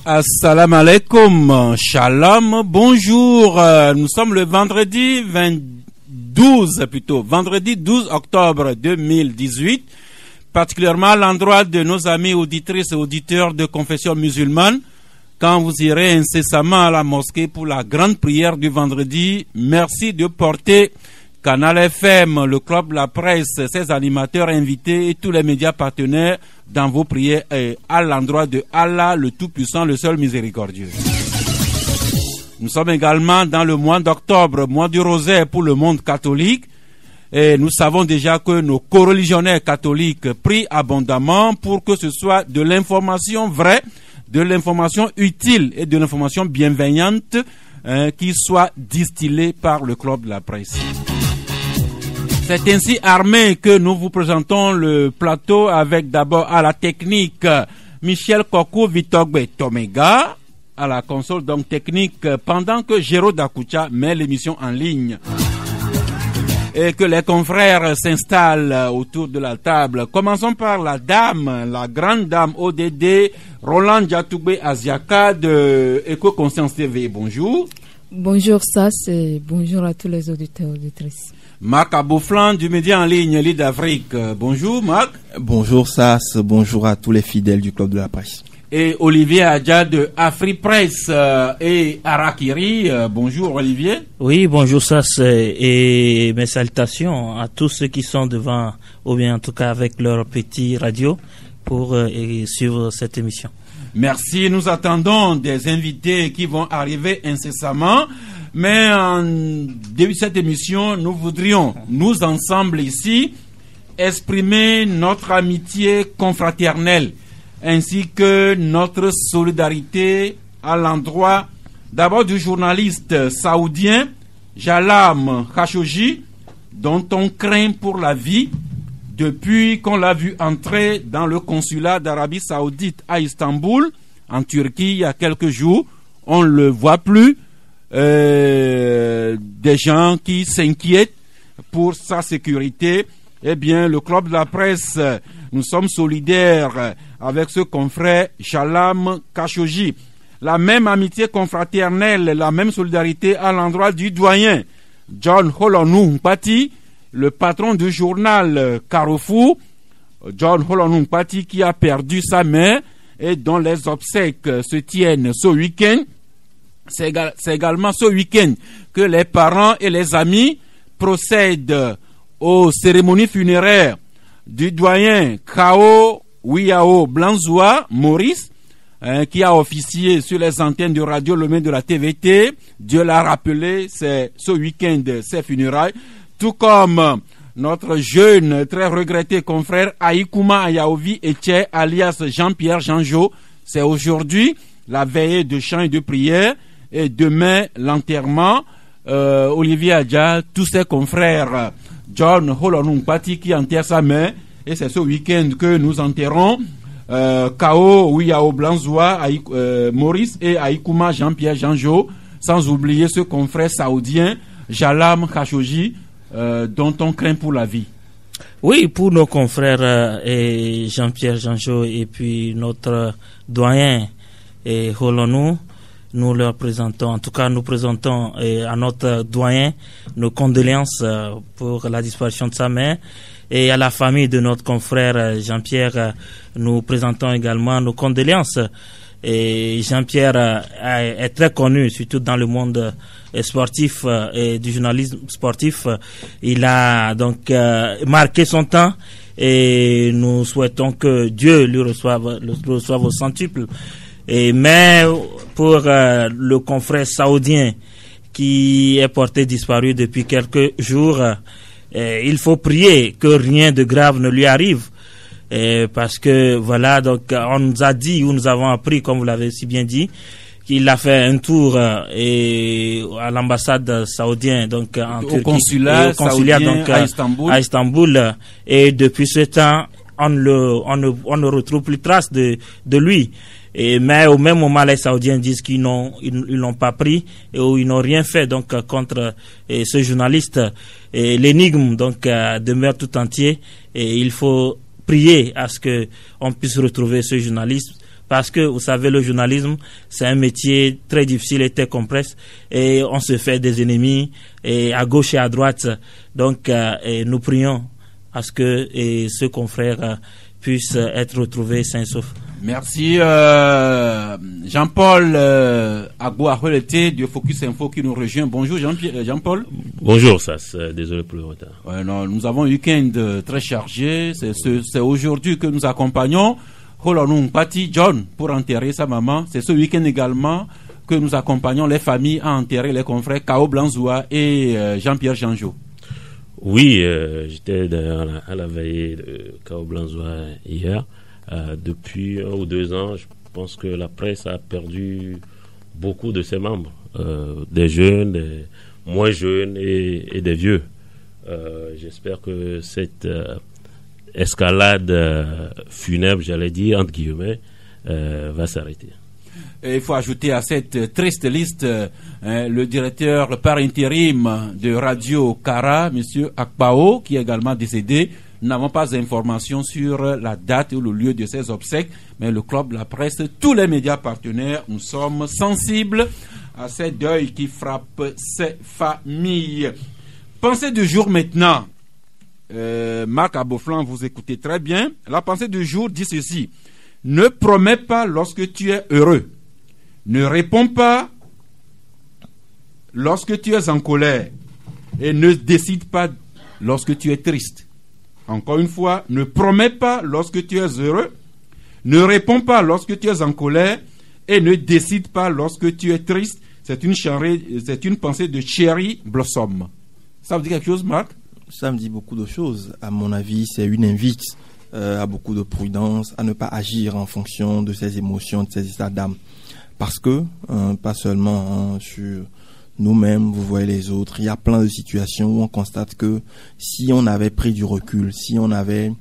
Assalamu alaikum, shalom, bonjour. Nous sommes le vendredi 12 octobre 2018, particulièrement à l'endroit de nos amis auditrices et auditeurs de confession musulmane. Quand vous irez incessamment à la mosquée pour la grande prière du vendredi, merci de porter Canal FM, le club La Presse, ses animateurs invités et tous les médias partenaires dans vos prières à l'endroit de Allah, le Tout-Puissant, le seul miséricordieux. Nous sommes également dans le mois d'octobre, mois du rosaire pour le monde catholique. Et nous savons déjà que nos coreligionnaires catholiques prient abondamment pour que ce soit de l'information vraie, de l'information utile et de l'information bienveillante qui soit distillée par le club de la presse. C'est ainsi armé que nous vous présentons le plateau avec d'abord à la technique Michel Koko Vitogbe Tomega, à la console donc technique, pendant que Géraud Dakucha met l'émission en ligne. Et que les confrères s'installent autour de la table. Commençons par la grande dame ODD, Roland Jatougbe Aziaka de Eco-Conscience TV. Bonjour. Bonjour Sas et bonjour à tous les auditeurs et auditrices. Marc Abouflan du média en ligne Lead Afrique. Bonjour Marc. Bonjour Sas, bonjour à tous les fidèles du club de la presse. Et Olivier Adja de AfriPresse et Arakiri. Bonjour Olivier. Oui, bonjour Sas et mes salutations à tous ceux qui sont devant, ou bien en tout cas avec leur petit radio pour suivre cette émission. Merci, nous attendons des invités qui vont arriver incessamment. Mais en début de cette émission, nous voudrions, nous ensemble ici, exprimer notre amitié confraternelle ainsi que notre solidarité à l'endroit d'abord du journaliste saoudien Jalam Khashoggi, dont on craint pour la vie depuis qu'on l'a vu entrer dans le consulat d'Arabie Saoudite à Istanbul, en Turquie, il y a quelques jours. On ne le voit plus. Des gens qui s'inquiètent pour sa sécurité. Eh bien, le club de la presse, nous sommes solidaires avec ce confrère Jalam Khashoggi. La même amitié confraternelle, la même solidarité à l'endroit du doyen John Holonou Mpati, le patron du journal Carrefour, John Holonou Mpati, qui a perdu sa mère et dont les obsèques se tiennent ce week-end. C'est également ce week-end que les parents et les amis procèdent aux cérémonies funéraires du doyen Kao Wiao Blanzoua Maurice, qui a officié sur les antennes de Radio Lomé de la TVT. Dieu l'a rappelé, c'est ce week-end ses funérailles, tout comme notre jeune, très regretté confrère Aïkouma Ayaovi Etche, alias Jean-Pierre Jeanjo. C'est aujourd'hui la veillée de chant et de prière. Et demain, l'enterrement, Olivier Adja, tous ses confrères, John Holonou Mpati qui enterre sa mère. Et c'est ce week-end que nous enterrons Kao Wiao Blanzoua, Maurice et Aïkouma Jean-Pierre Jeanjo, sans oublier ce confrère saoudien, Jalam Khashoggi, dont on craint pour la vie. Oui, pour nos confrères et Jean-Pierre Jeanjo et puis notre doyen et Holonou, nous leur présentons, en tout cas nous présentons à notre doyen nos condoléances pour la disparition de sa mère, et à la famille de notre confrère Jean-Pierre, nous présentons également nos condoléances. Et Jean-Pierre est très connu, surtout dans le monde sportif et du journalisme sportif. Il a donc marqué son temps et nous souhaitons que Dieu le reçoive au centuple. Mais pour le confrère saoudien qui est porté disparu depuis quelques jours. Il faut prier que rien de grave ne lui arrive. Parce que voilà, donc on nous a dit, ou nous avons appris, comme vous l'avez si bien dit, qu'il a fait un tour à l'ambassade saoudienne, donc en Turquie, consulat donc à Istanbul. Et depuis ce temps, on ne retrouve plus trace de lui. Mais au même moment, les Saoudiens disent qu'ils l'ont pas pris et ils n'ont rien fait donc contre ce journaliste. L'énigme donc demeure tout entier et il faut prier à ce que on puisse retrouver ce journaliste. Parce que, vous savez, le journalisme, c'est un métier très difficile et très complexe. Et on se fait des ennemis et à gauche et à droite. Donc, nous prions à ce que ce confrère puisse être retrouvé sain et sauf. Merci. Jean-Paul Agouarelete de Focus Info qui nous rejoint. Bonjour Jean-Paul. Bonjour, désolé pour le retard. Non, nous avons un week-end très chargé. C'est aujourd'hui que nous accompagnons Holonou Pati John pour enterrer sa maman. C'est ce week-end également que nous accompagnons les familles à enterrer les confrères Kao Blanzoua et Jean-Pierre Janjo. Oui, j'étais à la veillée de Kao Blanzoua hier. Depuis 1 ou 2 ans, je pense que la presse a perdu beaucoup de ses membres, des jeunes, des moins jeunes et des vieux. J'espère que cette escalade funèbre, j'allais dire, entre guillemets, va s'arrêter. Et il faut ajouter à cette triste liste le directeur par intérim de Radio Kara, M. Akbao, qui est également décédé. Nous n'avons pas d'informations sur la date ou le lieu de ses obsèques, mais le club, la presse, tous les médias partenaires, nous sommes sensibles à ces deuils qui frappent ces familles. Pensée du jour maintenant. Marc Aboflan, vous écoutez très bien. La pensée du jour dit ceci: ne promets pas lorsque tu es heureux. Ne réponds pas lorsque tu es en colère. Et ne décide pas lorsque tu es triste. Encore une fois, ne promets pas lorsque tu es heureux. Ne réponds pas lorsque tu es en colère. Et ne décide pas lorsque tu es triste. C'est une pensée de Cherry Blossom. Ça vous dit quelque chose, Marc? Ça me dit beaucoup de choses. À mon avis, c'est une invite à beaucoup de prudence, à ne pas agir en fonction de ses émotions, de ses états d'âme. Parce que, pas seulement sur nous-mêmes, vous voyez les autres, il y a plein de situations où on constate que si on avait pris du recul, si on avait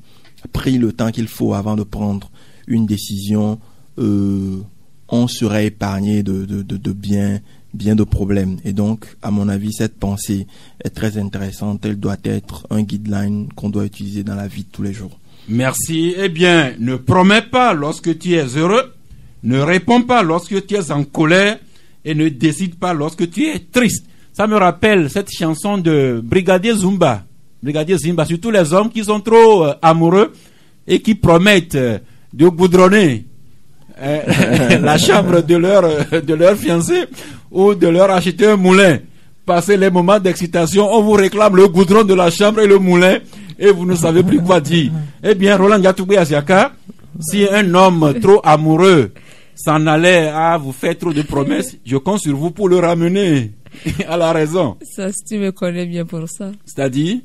pris le temps qu'il faut avant de prendre une décision, on serait épargné de bien de problèmes. Et donc, à mon avis, cette pensée est très intéressante. Elle doit être un guideline qu'on doit utiliser dans la vie de tous les jours. Merci. Eh bien, ne promets pas lorsque tu es heureux, ne réponds pas lorsque tu es en colère et ne décide pas lorsque tu es triste. Ça me rappelle cette chanson de Brigadier Zumba. Brigadier Zumba, surtout les hommes qui sont trop amoureux et qui promettent de goudronner la chambre de leur fiancé ou de leur acheter un moulin. Passez les moments d'excitation, on vous réclame le goudron de la chambre et le moulin et vous ne savez plus quoi dire. Eh bien, Roland Gatoubé Asiaka, si un homme trop amoureux s'en allait à vous faire trop de promesses, je compte sur vous pour le ramener à la raison. Ça, si tu me connais bien pour ça. C'est-à-dire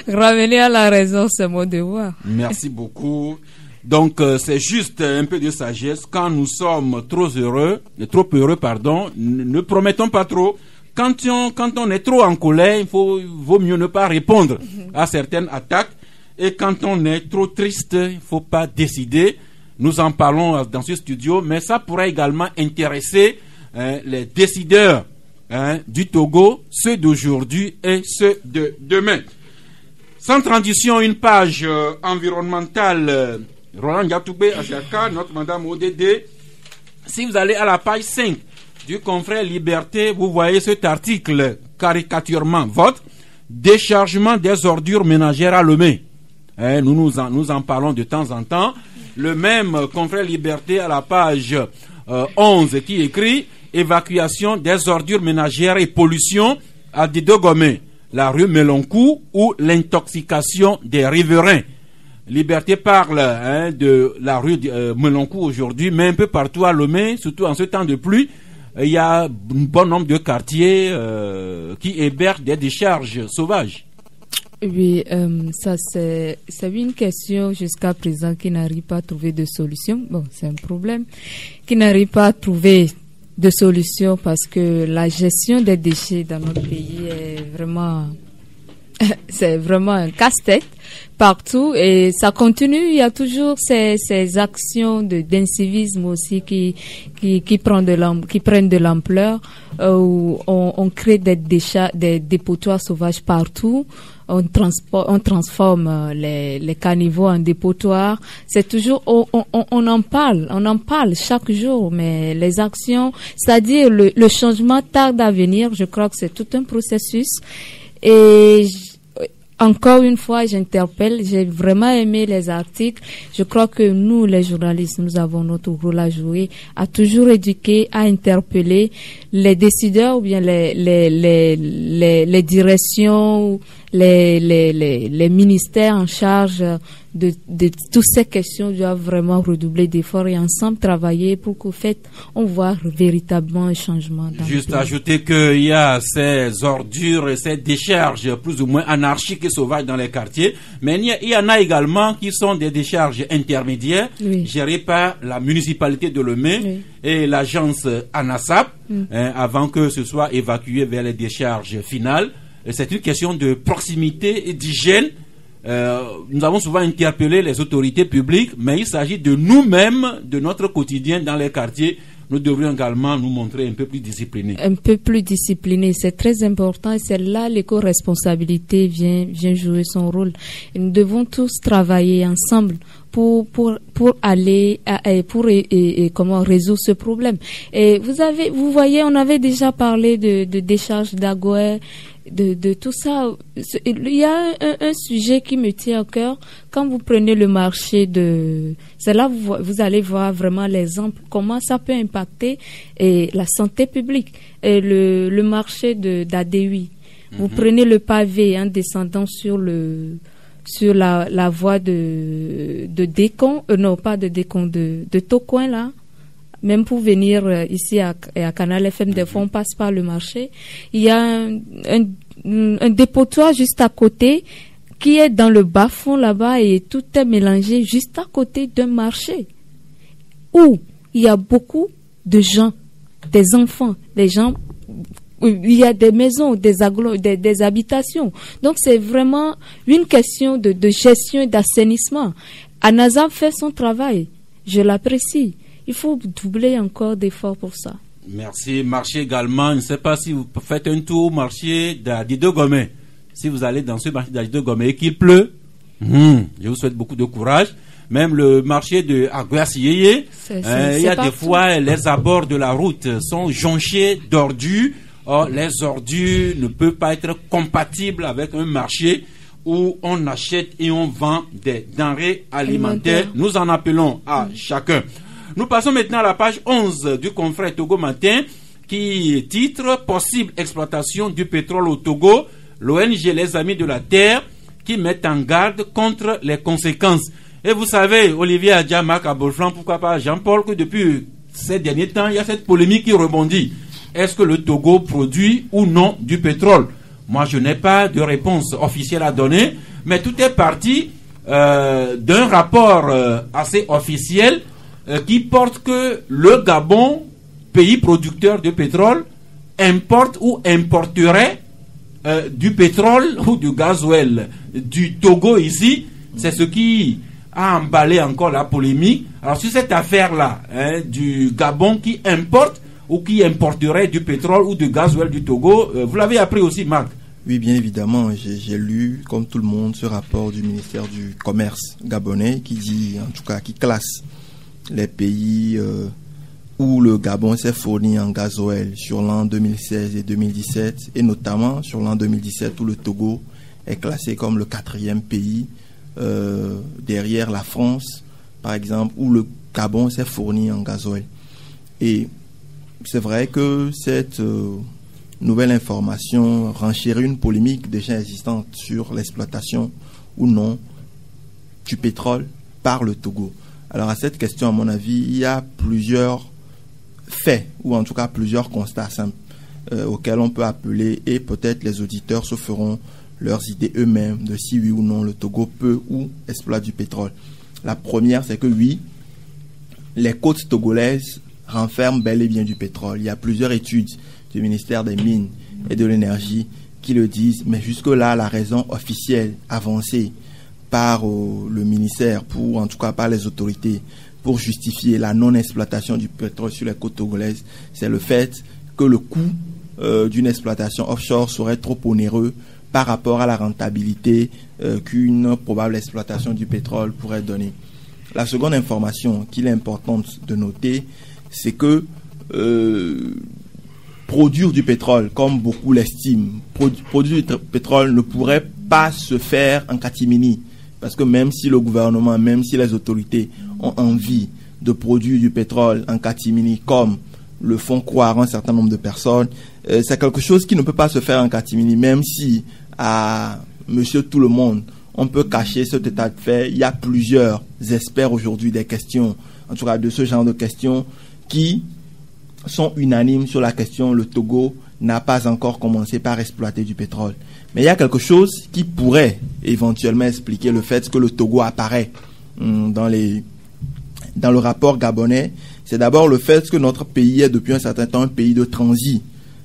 ramener à la raison, c'est mon devoir. Merci beaucoup. Donc, c'est juste un peu de sagesse. Quand nous sommes trop heureux, ne promettons pas trop. Quand on est trop en colère, vaut mieux ne pas répondre à certaines attaques. Et quand on est trop triste, il ne faut pas décider. Nous en parlons dans ce studio, mais ça pourrait également intéresser les décideurs du Togo, ceux d'aujourd'hui et ceux de demain. Sans transition, une page environnementale. Roland Gatoubé Asiaka, notre madame ODD. Si vous allez à la page 5 du confrère Liberté, vous voyez cet article caricaturement votre déchargement des ordures ménagères à Lomé. Nous en parlons de temps en temps. Le même confrère Liberté à la page 11 qui écrit évacuation des ordures ménagères et pollution à Didogomé, la rue Melonkou ou l'intoxication des riverains. Liberté parle de la rue Melonkou aujourd'hui, mais un peu partout à Lomé, surtout en ce temps de pluie. il y a un bon nombre de quartiers qui hébergent des décharges sauvages. Oui, ça c'est une question jusqu'à présent qui n'arrive pas à trouver de solution. Bon, c'est un problème qui n'arrive pas à trouver de solution parce que la gestion des déchets dans notre pays est vraiment c'est vraiment un casse-tête partout et ça continue. Il y a toujours ces actions d'incivisme aussi qui prennent de l'ampleur où on crée des dépotoirs sauvages partout. On transforme les caniveaux en dépotoirs. C'est toujours, on en parle chaque jour, mais les actions, c'est-à-dire le changement tarde à venir. Je crois que c'est tout un processus. Et encore une fois, j'interpelle, j'ai vraiment aimé les articles. Je crois que nous, les journalistes, nous avons notre rôle à jouer, à toujours éduquer, à interpeller les décideurs ou bien les directions, les ministères en charge de toutes ces questions doivent vraiment redoubler d'efforts et ensemble travailler pour qu'au fait, on voit véritablement un changement. Juste ajouter qu'il y a ces ordures et ces décharges plus ou moins anarchiques et sauvages dans les quartiers, mais il y en a également qui sont des décharges intermédiaires, gérées par la municipalité de Lomé et l'agence ANASAP, avant que ce soit évacué vers les décharges finales. C'est une question de proximité et d'hygiène. Nous avons souvent interpellé les autorités publiques, mais il s'agit de nous-mêmes, de notre quotidien dans les quartiers. Nous devrions également nous montrer un peu plus disciplinés. Un peu plus disciplinés, c'est très important et c'est là l'éco-responsabilité vient jouer son rôle. Et nous devons tous travailler ensemble pour aller comment résoudre ce problème. Et vous voyez, on avait déjà parlé de décharge d'Agoé, de tout ça. Il y a un sujet qui me tient au cœur. Quand vous prenez le marché c'est là vous allez voir vraiment l'exemple comment ça peut impacter la santé publique. Et le marché d'Adéhui. Vous prenez le pavé en descendant sur la voie de Décon, non pas de Décon, de Tocoin là. Même pour venir ici à Canal FM, des fois on passe par le marché. Il y a un dépotoir juste à côté qui est dans le bas-fond là-bas et tout est mélangé juste à côté d'un marché où il y a beaucoup de gens, des enfants, des gens. Il y a des maisons, des habitations. Donc c'est vraiment une question de gestion et d'assainissement. ANASAP fait son travail. Je l'apprécie. Il faut doubler encore d'efforts pour ça. Merci. Marché également. Je ne sais pas si vous faites un tour au marché d'Adido Gomé. Si vous allez dans ce marché d'Adido Gomé et qu'il pleut, je vous souhaite beaucoup de courage. Même le marché de Aguasiyeye, il y a des fois, les abords de la route sont jonchés d'ordures. Or, les ordures ne peuvent pas être compatibles avec un marché où on achète et on vend des denrées alimentaires. Nous en appelons à chacun. Nous passons maintenant à la page 11 du confrère Togo Matin qui titre « Possible exploitation du pétrole au Togo, l'ONG Les Amis de la Terre qui met en garde contre les conséquences ». Et vous savez, Olivier Adja, Marc Abolflan, pourquoi pas Jean-Paul, que depuis ces derniers temps, il y a cette polémique qui rebondit. Est-ce que le Togo produit ou non du pétrole? Moi, je n'ai pas de réponse officielle à donner, mais tout est parti d'un rapport assez officiel qui porte que le Gabon, pays producteur de pétrole, importe ou importerait du pétrole ou du gasoil du Togo ici. C'est ce qui a emballé encore la polémique. Alors sur cette affaire-là, du Gabon qui importe ou qui importerait du pétrole ou du gasoil du Togo, vous l'avez appris aussi, Marc? Oui, bien évidemment, j'ai lu, comme tout le monde, ce rapport du ministère du Commerce gabonais qui dit, en tout cas, qui classe les pays où le Gabon s'est fourni en gasoil sur l'an 2016 et 2017, et notamment sur l'an 2017 où le Togo est classé comme le 4e pays derrière la France, par exemple, où le Gabon s'est fourni en gasoil. Et c'est vrai que cette nouvelle information renchérit une polémique déjà existante sur l'exploitation ou non du pétrole par le Togo. Alors à cette question, à mon avis, il y a plusieurs faits, ou en tout cas plusieurs constats simples auxquels on peut appeler, et peut-être les auditeurs se feront leurs idées eux-mêmes de si oui ou non le Togo peut ou exploite du pétrole. La première, c'est que oui, les côtes togolaises renferment bel et bien du pétrole. Il y a plusieurs études du ministère des Mines et de l'Énergie qui le disent, mais jusque-là, la raison officielle avancée par le ministère, pour en tout cas par les autorités, pour justifier la non-exploitation du pétrole sur les côtes togolaises, c'est le fait que le coût d'une exploitation offshore serait trop onéreux par rapport à la rentabilité qu'une probable exploitation du pétrole pourrait donner. La seconde information qu'il est importante de noter, c'est que produire du pétrole, comme beaucoup l'estiment, produire du pétrole ne pourrait pas se faire en catimini. Parce que même si le gouvernement, même si les autorités ont envie de produire du pétrole en catimini, comme le font croire un certain nombre de personnes, c'est quelque chose qui ne peut pas se faire en catimini, même si à monsieur tout le monde, on peut cacher cet état de fait. Il y a plusieurs experts aujourd'hui des questions, en tout cas de ce genre de questions, qui sont unanimes sur la question le Togo n'a pas encore commencé par exploiter du pétrole. Mais il y a quelque chose qui pourrait éventuellement expliquer le fait que le Togo apparaît dans le rapport gabonais. C'est d'abord le fait que notre pays est depuis un certain temps un pays de transit.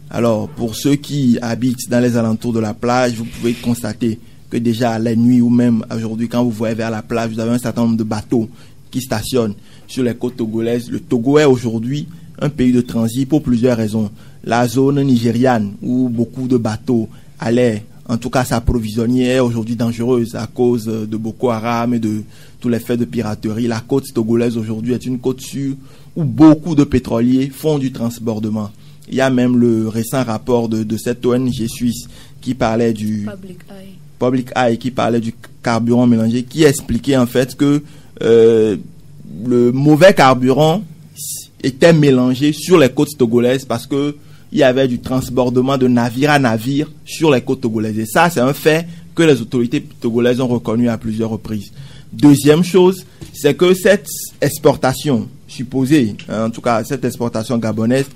Alors, pour ceux qui habitent dans les alentours de la plage, vous pouvez constater que déjà la nuit ou même aujourd'hui, quand vous voyez vers la plage, vous avez un certain nombre de bateaux qui stationnent sur les côtes togolaises. Le Togo est aujourd'hui un pays de transit pour plusieurs raisons. La zone nigériane où beaucoup de bateaux allaient, en tout cas s'approvisionner, est aujourd'hui dangereuse à cause de Boko Haram et de tous les faits de piraterie. La côte togolaise aujourd'hui est une côte sûre où beaucoup de pétroliers font du transbordement. Il y a même le récent rapport de cette ONG suisse qui parlait du Public Eye, qui parlait du carburant mélangé, qui expliquait en fait que le mauvais carburant était mélangé sur les côtes togolaises parce que il y avait du transbordement de navire à navire sur les côtes togolaises. Et ça, c'est un fait que les autorités togolaises ont reconnu à plusieurs reprises. Deuxième chose, c'est que cette exportation supposée, en tout cas cette exportation gabonaise,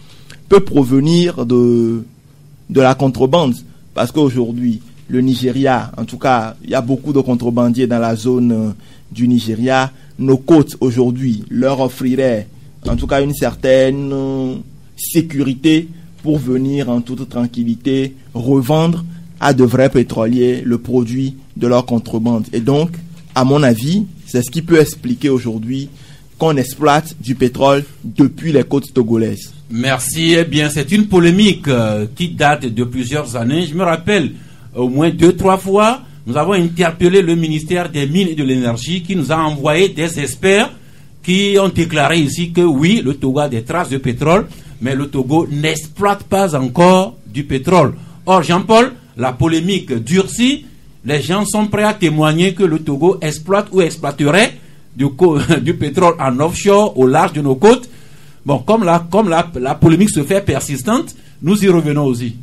peut provenir de la contrebande. Parce qu'aujourd'hui, le Nigeria, en tout cas, il y a beaucoup de contrebandiers dans la zone du Nigeria. Nos côtes, aujourd'hui, leur offriraient, en tout cas, une certaine sécurité pour venir en toute tranquillité revendre à de vrais pétroliers le produit de leur contrebande. Et donc, à mon avis, c'est ce qui peut expliquer aujourd'hui qu'on exploite du pétrole depuis les côtes togolaises. Merci. Eh bien, c'est une polémique qui date de plusieurs années. Je me rappelle au moins 2-3 fois, nous avons interpellé le ministère des Mines et de l'Énergie qui nous a envoyé des experts qui ont déclaré ici que oui, le Togo a des traces de pétrole, mais le Togo n'exploite pas encore du pétrole. Or, Jean-Paul, la polémique durcit. Les gens sont prêts à témoigner que le Togo exploite ou exploiterait du pétrole en offshore au large de nos côtes. Bon, comme la polémique se fait persistante, nous y revenons aussi.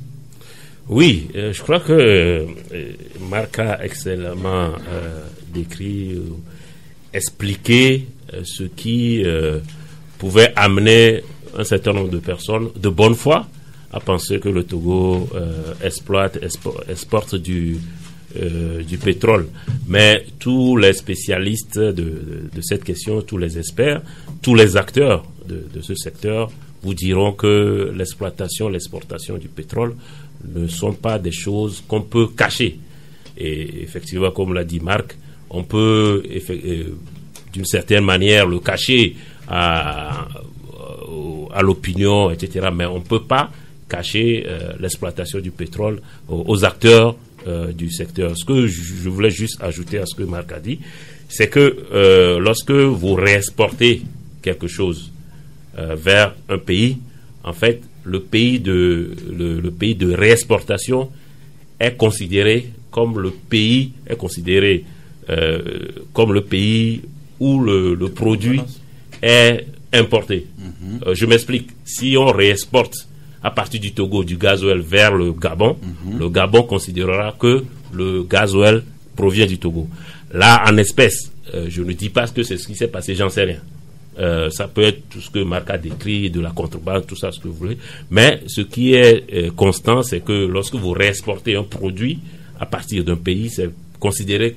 Oui, je crois que Marc a excellemment décrit, expliqué ce qui pouvait amener un certain nombre de personnes de bonne foi à penser que le Togo exporte du pétrole. Mais tous les spécialistes de cette question, tous les experts, tous les acteurs de ce secteur vous diront que l'exportation du pétrole ne sont pas des choses qu'on peut cacher. Et effectivement, comme l'a dit Marc, on peut d'une certaine manière le cacher à l'opinion, etc. Mais on ne peut pas cacher l'exploitation du pétrole aux acteurs du secteur. Ce que je voulais juste ajouter à ce que Marc a dit, c'est que lorsque vous réexportez quelque chose vers un pays, en fait, le pays de réexportation est considéré comme le pays où le produit est importé. Je m'explique. Si on réexporte à partir du Togo du gasoil vers le Gabon, le Gabon considérera que le gasoil provient du Togo. Là, en espèces, je ne dis pas que c'est ce qui s'est passé, j'en sais rien. Ça peut être tout ce que Marc a décrit, de la contrebande, tout ça, ce que vous voulez. Mais ce qui est constant, c'est que lorsque vous réexportez un produit à partir d'un pays, c'est considéré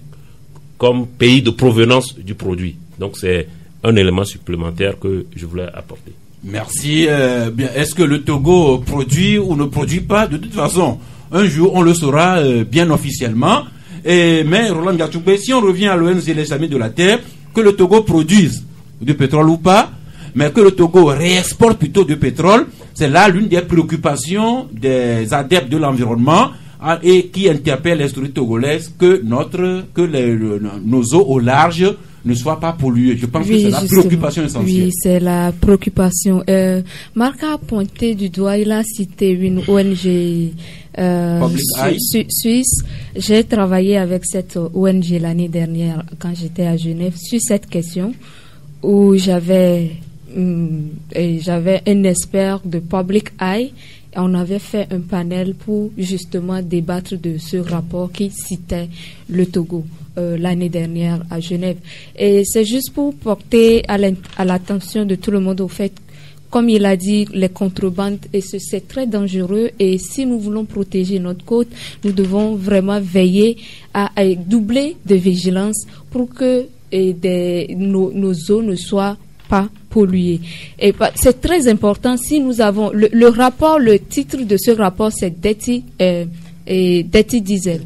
comme pays de provenance du produit. Donc c'est un élément supplémentaire que je voulais apporter. Merci. Bien, est-ce que le Togo produit ou ne produit pas? De toute façon, un jour, on le saura bien officiellement. Mais Roland Gatoubé, si on revient à l'ONG Les Amis de la Terre, que le Togo produise du pétrole ou pas, mais que le Togo réexporte plutôt du pétrole, c'est là l'une des préoccupations des adeptes de l'environnement et qui interpelle les autorités togolaises que nos eaux au large ne soient pas polluées. Je pense que c'est la préoccupation essentielle. Oui, c'est la préoccupation. Marc a pointé du doigt, il a cité une ONG suisse. J'ai travaillé avec cette ONG l'année dernière quand j'étais à Genève sur cette question où j'avais un expert de Public Eye. On avait fait un panel pour justement débattre de ce rapport qui citait le Togo l'année dernière à Genève. Et c'est juste pour porter à l'attention de tout le monde au fait, comme il a dit, les contrebandes, et c'est très dangereux. Et si nous voulons protéger notre côte, nous devons vraiment veiller à doubler de vigilance pour que nos eaux ne soient pas polluées. Et c'est très important. Si nous avons le rapport, le titre de ce rapport, c'est Dirty Diesel.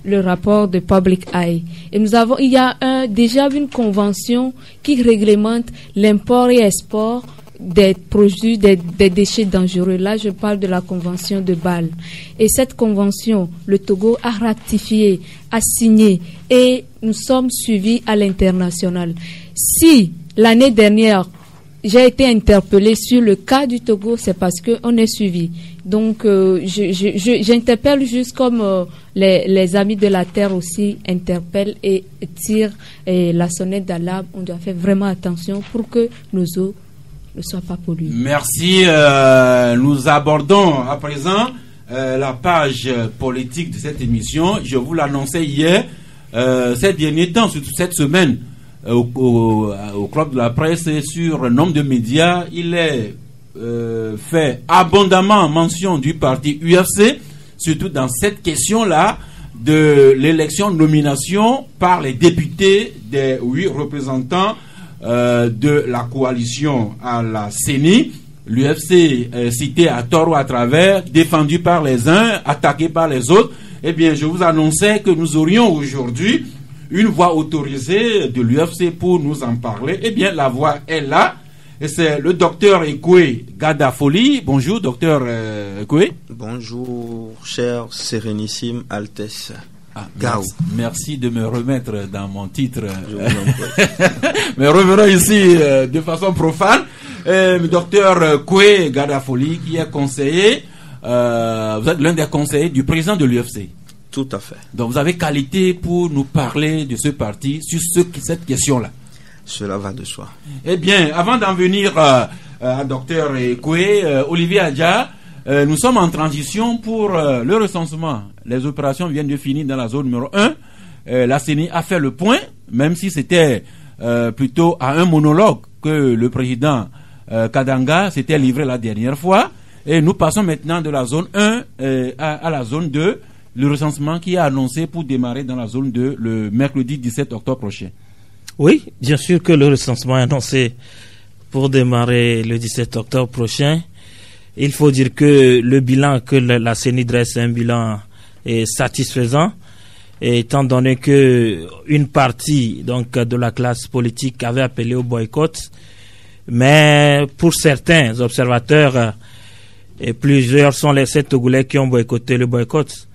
Le rapport de Public Eye. Et il y a déjà une convention qui réglemente l'import et export des produits, des déchets dangereux. Là, je parle de la convention de Bâle. Et cette convention, le Togo a ratifié, a signé, et nous sommes suivis à l'international. Si l'année dernière, j'ai été interpellée sur le cas du Togo, c'est parce qu'on est suivi. Donc, j'interpelle juste comme les amis de la Terre aussi interpellent et tirent la sonnette d'alarme. On doit faire vraiment attention pour que nos eaux ne soient pas polluées. Merci. Nous abordons à présent la page politique de cette émission. Je vous l'annonçais hier. Ces derniers temps, surtout cette semaine, au Club de la Presse et sur un nombre de médias, il est fait abondamment mention du parti UFC, surtout dans cette question-là de l'élection-nomination par les députés des 8 représentants de la coalition à la CENI. L'UFC cité à tort ou à travers, défendu par les uns, attaqué par les autres. Eh bien, je vous annonçais que nous aurions aujourd'hui une voix autorisée de l'UFC pour nous en parler. Eh bien, la voix est là. Et c'est le docteur Ekwe Gadafoli. Bonjour, docteur Ekwe. Bonjour, cher Sérénissime Altesse. Merci de me remettre dans mon titre. Mais revenons ici de façon profane. Le docteur Ekwe Gadafoli, qui est conseiller, vous êtes l'un des conseillers du président de l'UFC. Tout à fait. Donc vous avez qualité pour nous parler de ce parti sur cette question-là. Cela va de soi. Eh bien, avant d'en venir à Dr Ekwe, Olivier Adja, nous sommes en transition pour le recensement. Les opérations viennent de finir dans la zone numéro 1. La CENI a fait le point, même si c'était plutôt à un monologue que le président Kadanga s'était livré la dernière fois. Et nous passons maintenant de la zone 1 à la zone 2, le recensement qui est annoncé pour démarrer dans la zone 2 le mercredi 17 octobre prochain. Oui, bien sûr que le recensement est annoncé pour démarrer le 17 octobre prochain. Il faut dire que le bilan que la CENI dresse est un bilan satisfaisant, étant donné que une partie donc de la classe politique avait appelé au boycott, mais pour certains observateurs, et plusieurs sont les 7 Togolais qui ont boycotté le boycott,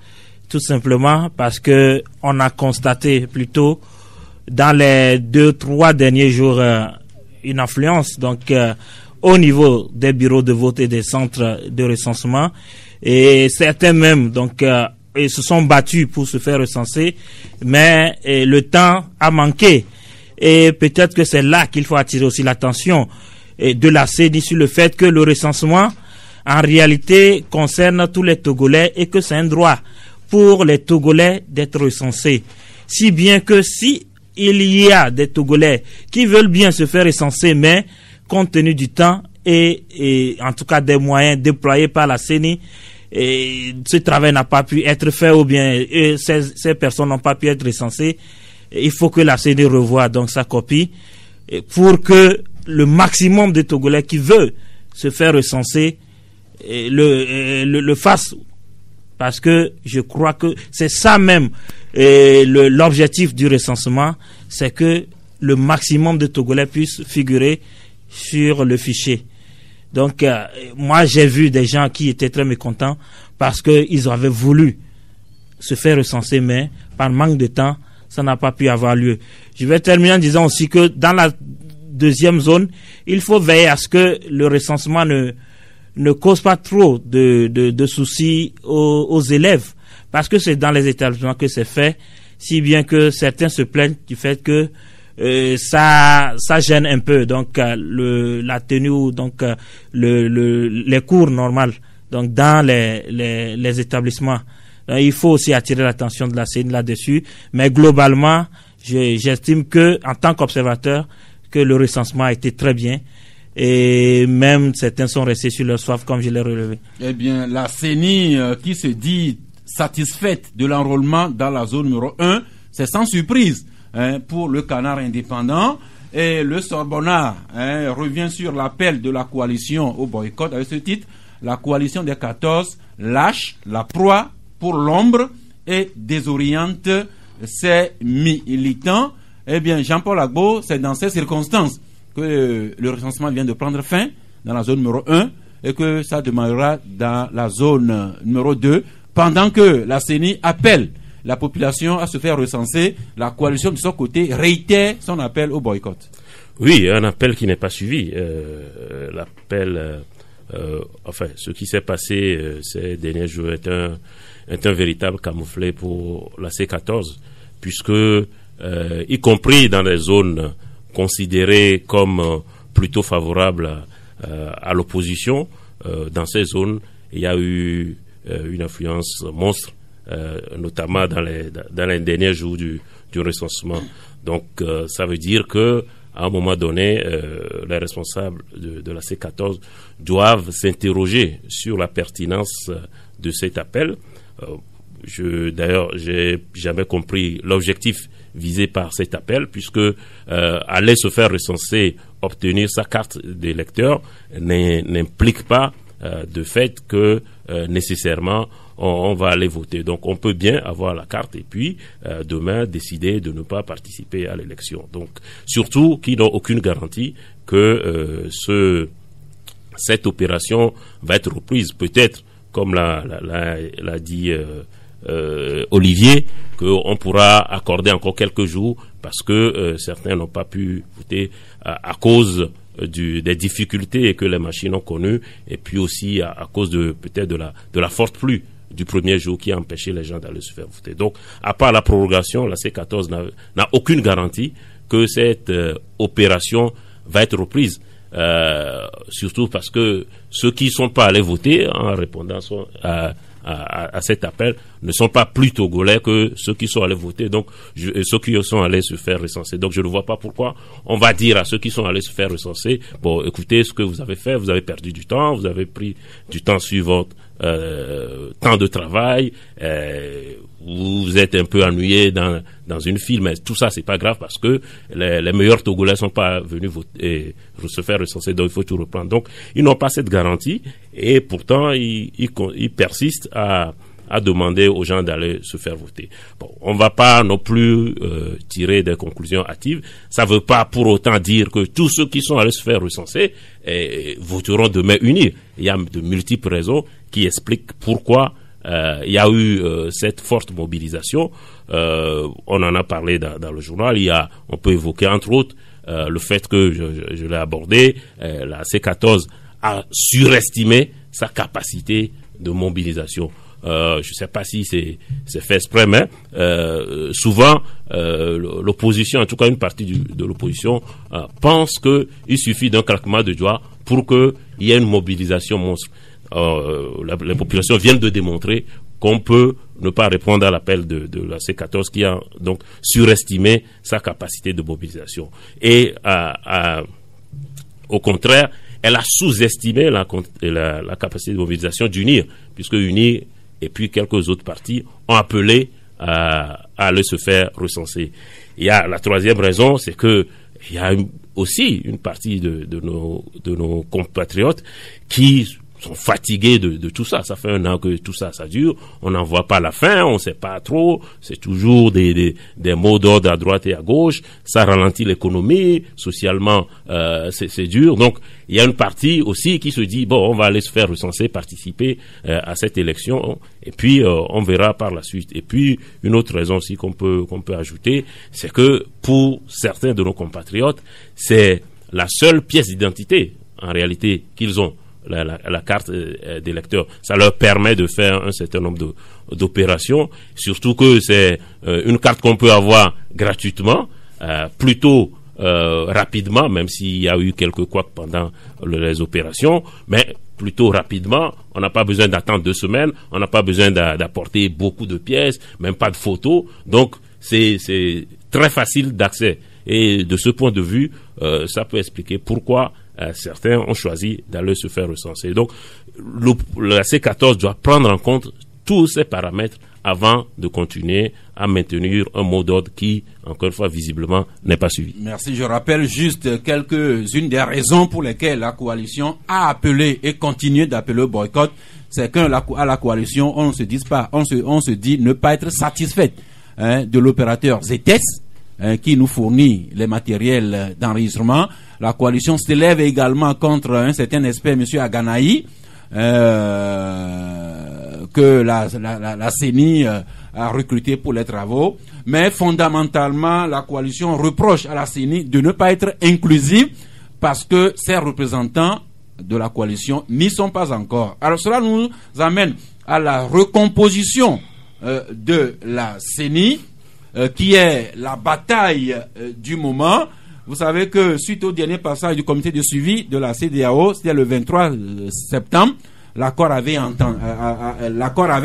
tout simplement parce que on a constaté plutôt dans les 2-3 derniers jours une affluence donc au niveau des bureaux de vote et des centres de recensement, et certains même donc ils se sont battus pour se faire recenser, mais le temps a manqué, et peut-être que c'est là qu'il faut attirer aussi l'attention de la CENI sur le fait que le recensement en réalité concerne tous les Togolais et que c'est un droit pour les Togolais d'être recensés, si bien que si il y a des Togolais qui veulent bien se faire recenser, mais compte tenu du temps et en tout cas des moyens déployés par la CENI, et ce travail n'a pas pu être fait ou bien ces personnes n'ont pas pu être recensées. Il faut que la CENI revoie donc sa copie pour que le maximum de Togolais qui veulent se faire recenser le fasse, parce que je crois que c'est ça même l'objectif du recensement, c'est que le maximum de Togolais puissent figurer sur le fichier. Donc moi j'ai vu des gens qui étaient très mécontents parce qu'ils avaient voulu se faire recenser, mais par manque de temps ça n'a pas pu avoir lieu. Je vais terminer en disant aussi que dans la deuxième zone, il faut veiller à ce que le recensement ne cause pas trop de soucis aux élèves, parce que c'est dans les établissements que c'est fait, si bien que certains se plaignent du fait que ça gêne un peu donc la tenue ou donc les cours normaux donc dans les établissements. Donc, il faut aussi attirer l'attention de la CENI là-dessus, mais globalement j'estime que en tant qu'observateur que le recensement a été très bien. Et même certains sont restés sur leur soif, comme je l'ai relevé. Eh bien, la CENI qui se dit satisfaite de l'enrôlement dans la zone numéro 1, c'est sans surprise pour le Canard indépendant. Et le Sorbonnard revient sur l'appel de la coalition au boycott avec ce titre: la coalition des 14 lâche la proie pour l'ombre et désoriente ses militants. Eh bien, Jean-Paul Agbo, c'est dans ces circonstances que le recensement vient de prendre fin dans la zone numéro 1 et que ça démarrera dans la zone numéro 2 pendant que la CENI appelle la population à se faire recenser. La coalition de son côté réitère son appel au boycott. Oui, un appel qui n'est pas suivi. L'appel, enfin, ce qui s'est passé ces derniers jours est un véritable camouflet pour la C14, puisque y compris dans les zones considérées comme plutôt favorables à l'opposition, dans ces zones, il y a eu une influence monstre, notamment dans les derniers jours du recensement. Donc, ça veut dire que à un moment donné, les responsables de la C14 doivent s'interroger sur la pertinence de cet appel. D'ailleurs, j'ai jamais compris l'objectif visé par cet appel, puisque aller se faire recenser, obtenir sa carte d'électeur n'implique pas de fait que nécessairement on va aller voter. Donc on peut bien avoir la carte et puis demain décider de ne pas participer à l'élection. Donc surtout qu'ils n'ont aucune garantie que cette opération va être reprise. Peut-être, comme l'a dit Olivier, qu'on pourra accorder encore quelques jours parce que certains n'ont pas pu voter à cause des difficultés que les machines ont connues, et puis aussi à cause peut-être de la forte pluie du premier jour qui a empêché les gens d'aller se faire voter. Donc, à part la prorogation, la C14 n'a aucune garantie que cette opération va être reprise. Surtout parce que ceux qui ne sont pas allés voter en répondant à cet appel ne sont pas plus togolais que ceux qui sont allés voter, donc ceux qui sont allés se faire recenser. Donc je ne vois pas pourquoi on va dire à ceux qui sont allés se faire recenser: bon, écoutez, ce que vous avez fait, vous avez perdu du temps, vous avez pris du temps sur votre temps de travail, vous êtes un peu ennuyé dans une file, mais tout ça c'est pas grave parce que les meilleurs Togolais sont pas venus voter, se faire recenser, donc il faut tout reprendre. Donc ils n'ont pas cette garantie et pourtant ils persistent à demander aux gens d'aller se faire voter. Bon, on va pas non plus tirer des conclusions hâtives. Ça veut pas pour autant dire que tous ceux qui sont allés se faire recenser voteront de main unie. Il y a de multiples raisons qui expliquent pourquoi il y a eu cette forte mobilisation. On en a parlé dans le journal. On peut évoquer entre autres le fait que je l'ai abordé, la C14 a surestimé sa capacité de mobilisation. Je ne sais pas si c'est fait exprès, mais souvent l'opposition, en tout cas une partie de l'opposition, pense qu'il suffit d'un claquement de doigts pour qu'il y ait une mobilisation monstre. Les populations viennent de démontrer qu'on peut ne pas répondre à l'appel de la C14 qui a donc surestimé sa capacité de mobilisation. Et au contraire, elle a sous-estimé la capacité de mobilisation d'UNIR, puisque UNIR et puis quelques autres partis ont appelé à aller se faire recenser. Il y a la troisième raison, c'est que il y a aussi une partie de nos compatriotes qui sont fatigués de tout ça. Ça fait 1 an que tout ça dure. On n'en voit pas la fin, on ne sait pas trop. C'est toujours des mots d'ordre à droite et à gauche. Ça ralentit l'économie. Socialement, c'est dur. Donc, il y a une partie aussi qui se dit, bon, on va aller se faire recenser, participer à cette élection. Et puis, on verra par la suite. Et puis, une autre raison aussi qu'on peut ajouter, c'est que pour certains de nos compatriotes, c'est la seule pièce d'identité, en réalité, qu'ils ont. La carte d'électeur. Ça leur permet de faire un certain nombre d'opérations, surtout que c'est une carte qu'on peut avoir gratuitement, plutôt rapidement, même s'il y a eu quelques couacs pendant les opérations, mais plutôt rapidement. On n'a pas besoin d'attendre 2 semaines, on n'a pas besoin d'apporter beaucoup de pièces, même pas de photos. Donc, c'est très facile d'accès. Et de ce point de vue, ça peut expliquer pourquoi certains ont choisi d'aller se faire recenser. Donc, la C14 doit prendre en compte tous ces paramètres avant de continuer à maintenir un mot d'ordre qui, encore une fois, visiblement, n'est pas suivi. Merci. Je rappelle juste quelques-unes des raisons pour lesquelles la coalition a appelé et continue d'appeler au boycott. C'est qu'à la coalition, on se dit ne pas être satisfait de l'opérateur ZS, qui nous fournit les matériels d'enregistrement. La coalition s'élève également contre un certain expert, M. Aganaï, que la CENI a recruté pour les travaux. Mais fondamentalement, la coalition reproche à la CENI de ne pas être inclusive parce que ses représentants de la coalition n'y sont pas encore. Alors cela nous amène à la recomposition de la CENI, qui est la bataille du moment. Vous savez que suite au dernier passage du comité de suivi de la CEDEAO, c'était le 23 septembre, l'accord avait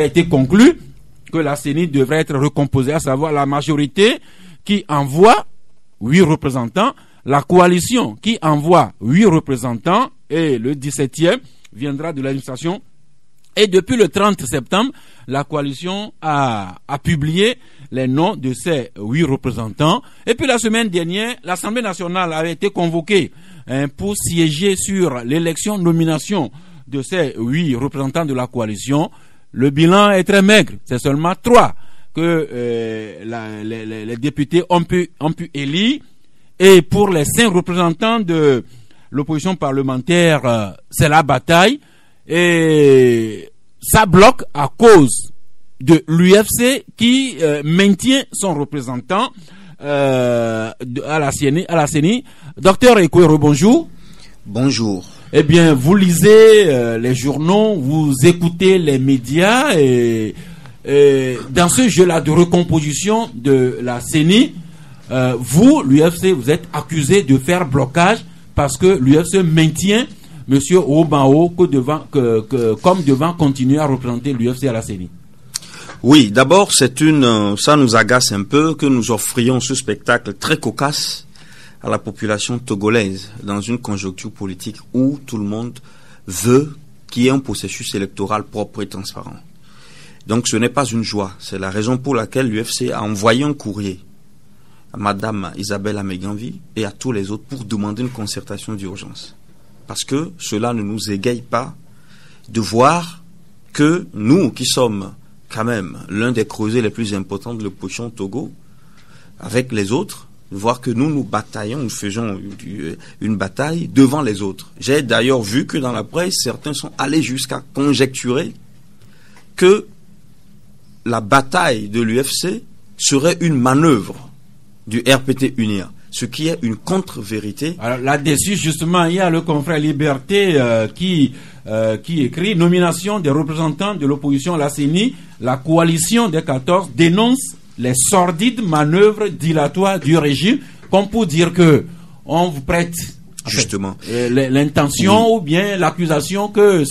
été conclu que la CENI devrait être recomposée, à savoir la majorité qui envoie 8 représentants, la coalition qui envoie 8 représentants, et le 17e viendra de l'administration. Et depuis le 30 septembre, la coalition a publié les noms de ces 8 représentants. Et puis la semaine dernière, l'Assemblée nationale avait été convoquée pour siéger sur l'élection-nomination de ces 8 représentants de la coalition. Le bilan est très maigre. C'est seulement 3 que les députés ont pu élire. Et pour les 5 représentants de l'opposition parlementaire, c'est la bataille. Et ça bloque à cause de l'UFC qui maintient son représentant à la CENI. Docteur Ekouero, bonjour. Bonjour. Eh bien, vous lisez les journaux, vous écoutez les médias et dans ce jeu-là de recomposition de la CENI, vous, l'UFC, vous êtes accusé de faire blocage parce que l'UFC maintient Monsieur Obao comme devant continuer à représenter l'UFC à la CENI. Oui, d'abord, ça nous agace un peu que nous offrions ce spectacle très cocasse à la population togolaise dans une conjoncture politique où tout le monde veut qu'il y ait un processus électoral propre et transparent. Donc ce n'est pas une joie. C'est la raison pour laquelle l'UFC a envoyé un courrier à Madame Isabelle Ameganvi et à tous les autres pour demander une concertation d'urgence. Parce que cela ne nous égaye pas de voir que nous, qui sommes quand même l'un des creusets les plus importants de l'opposition au Togo, avec les autres, de voir que nous bataillons, nous faisons une bataille devant les autres. J'ai d'ailleurs vu que dans la presse, certains sont allés jusqu'à conjecturer que la bataille de l'UFC serait une manœuvre du RPT UNIA. Ce qui est une contre-vérité. Alors là-dessus, justement, il y a le confrère Liberté qui écrit « Nomination des représentants de l'opposition à la CENI, la coalition des 14 dénonce les sordides manœuvres dilatoires du régime, comme pour dire que on vous prête justement l'intention ou bien l'accusation que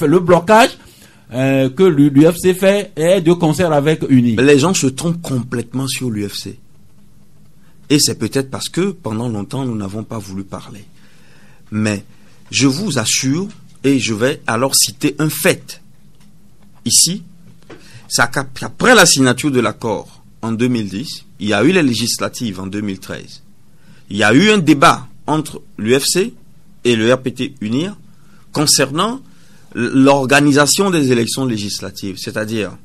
le blocage que l'UFC fait est de concert avec UNI. Les gens se trompent complètement sur l'UFC. Et c'est peut-être parce que pendant longtemps, nous n'avons pas voulu parler. Mais je vous assure, et je vais alors citer un fait. Ici, c'est qu'après la signature de l'accord en 2010, il y a eu les législatives en 2013. Il y a eu un débat entre l'UFC et le RPT UNIR concernant l'organisation des élections législatives. C'est-à-dire,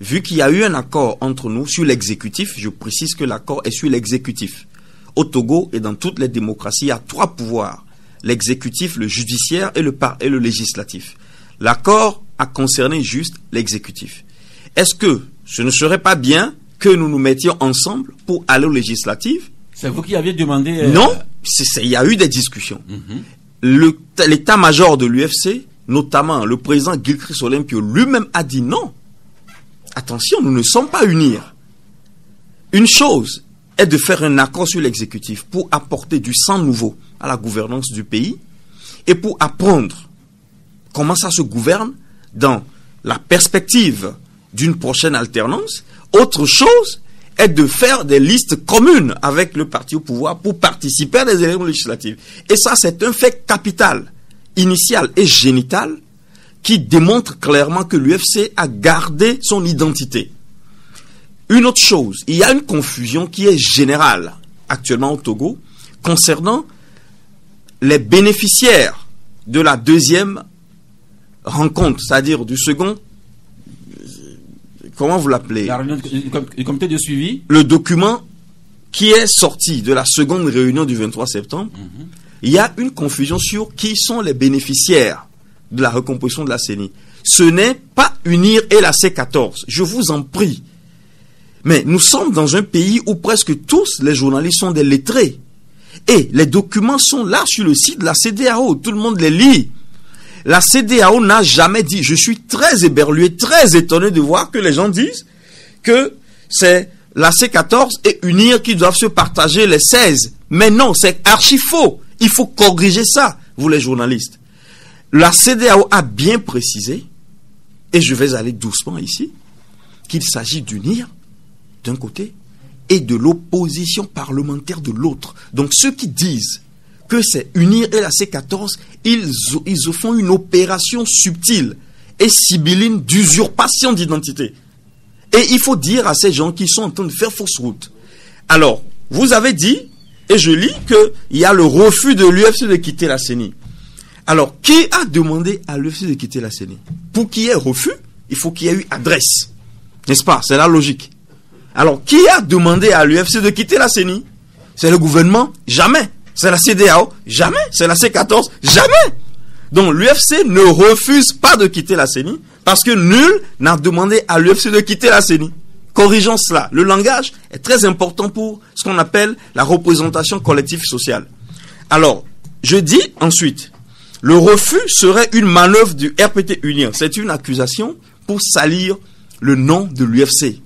vu qu'il y a eu un accord entre nous sur l'exécutif, je précise que l'accord est sur l'exécutif. Au Togo et dans toutes les démocraties, il y a 3 pouvoirs. L'exécutif, le judiciaire et le législatif. L'accord a concerné juste l'exécutif. Est-ce que ce ne serait pas bien que nous nous mettions ensemble pour aller aux législatives? C'est vous qui aviez demandé... Non, il y a eu des discussions. L'état-major de l'UFC, notamment le président Gilchrist Olympio, lui-même a dit non. Attention, nous ne sommes pas unis. Une chose est de faire un accord sur l'exécutif pour apporter du sang nouveau à la gouvernance du pays et pour apprendre comment ça se gouverne dans la perspective d'une prochaine alternance. Autre chose est de faire des listes communes avec le parti au pouvoir pour participer à des élections législatives. Et ça, c'est un fait capital, initial et génital qui démontre clairement que l'UFC a gardé son identité. Une autre chose, il y a une confusion qui est générale actuellement au Togo concernant les bénéficiaires de la deuxième rencontre, c'est-à-dire du second, comment vous l'appelez? La réunion du comité de suivi. Le document qui est sorti de la seconde réunion du 23 septembre, il y a une confusion sur qui sont les bénéficiaires de la recomposition de la CENI. Ce n'est pas UNIR et la C14, je vous en prie. Mais nous sommes dans un pays où presque tous les journalistes sont des lettrés. Et les documents sont là sur le site de la CEDEAO, tout le monde les lit. La CEDEAO n'a jamais dit, je suis très éberlué, très étonné de voir que les gens disent que c'est la C14 et UNIR qui doivent se partager les 16. Mais non, c'est archi faux. Il faut corriger ça, vous les journalistes. La CEDEAO a bien précisé, et je vais aller doucement ici, qu'il s'agit d'UNIR d'un côté et de l'opposition parlementaire de l'autre. Donc ceux qui disent que c'est UNIR et la C14, ils font une opération subtile et sibylline d'usurpation d'identité. Et il faut dire à ces gens qui sont en train de faire fausse route. Alors, vous avez dit, et je lis, qu'il y a le refus de l'UFC de quitter la CENI. Alors, qui a demandé à l'UFC de quitter la CENI? Pour qu'il y ait refus, il faut qu'il y ait eu adresse. N'est-ce pas? C'est la logique. Alors, qui a demandé à l'UFC de quitter la CENI? C'est le gouvernement? Jamais. C'est la CEDEAO? Jamais. C'est la C14? Jamais. Donc, l'UFC ne refuse pas de quitter la CENI parce que nul n'a demandé à l'UFC de quitter la CENI. Corrigeons cela. Le langage est très important pour ce qu'on appelle la représentation collective sociale. Alors, je dis ensuite, le refus serait une manœuvre du RPT UNIR. C'est une accusation pour salir le nom de l'UFC.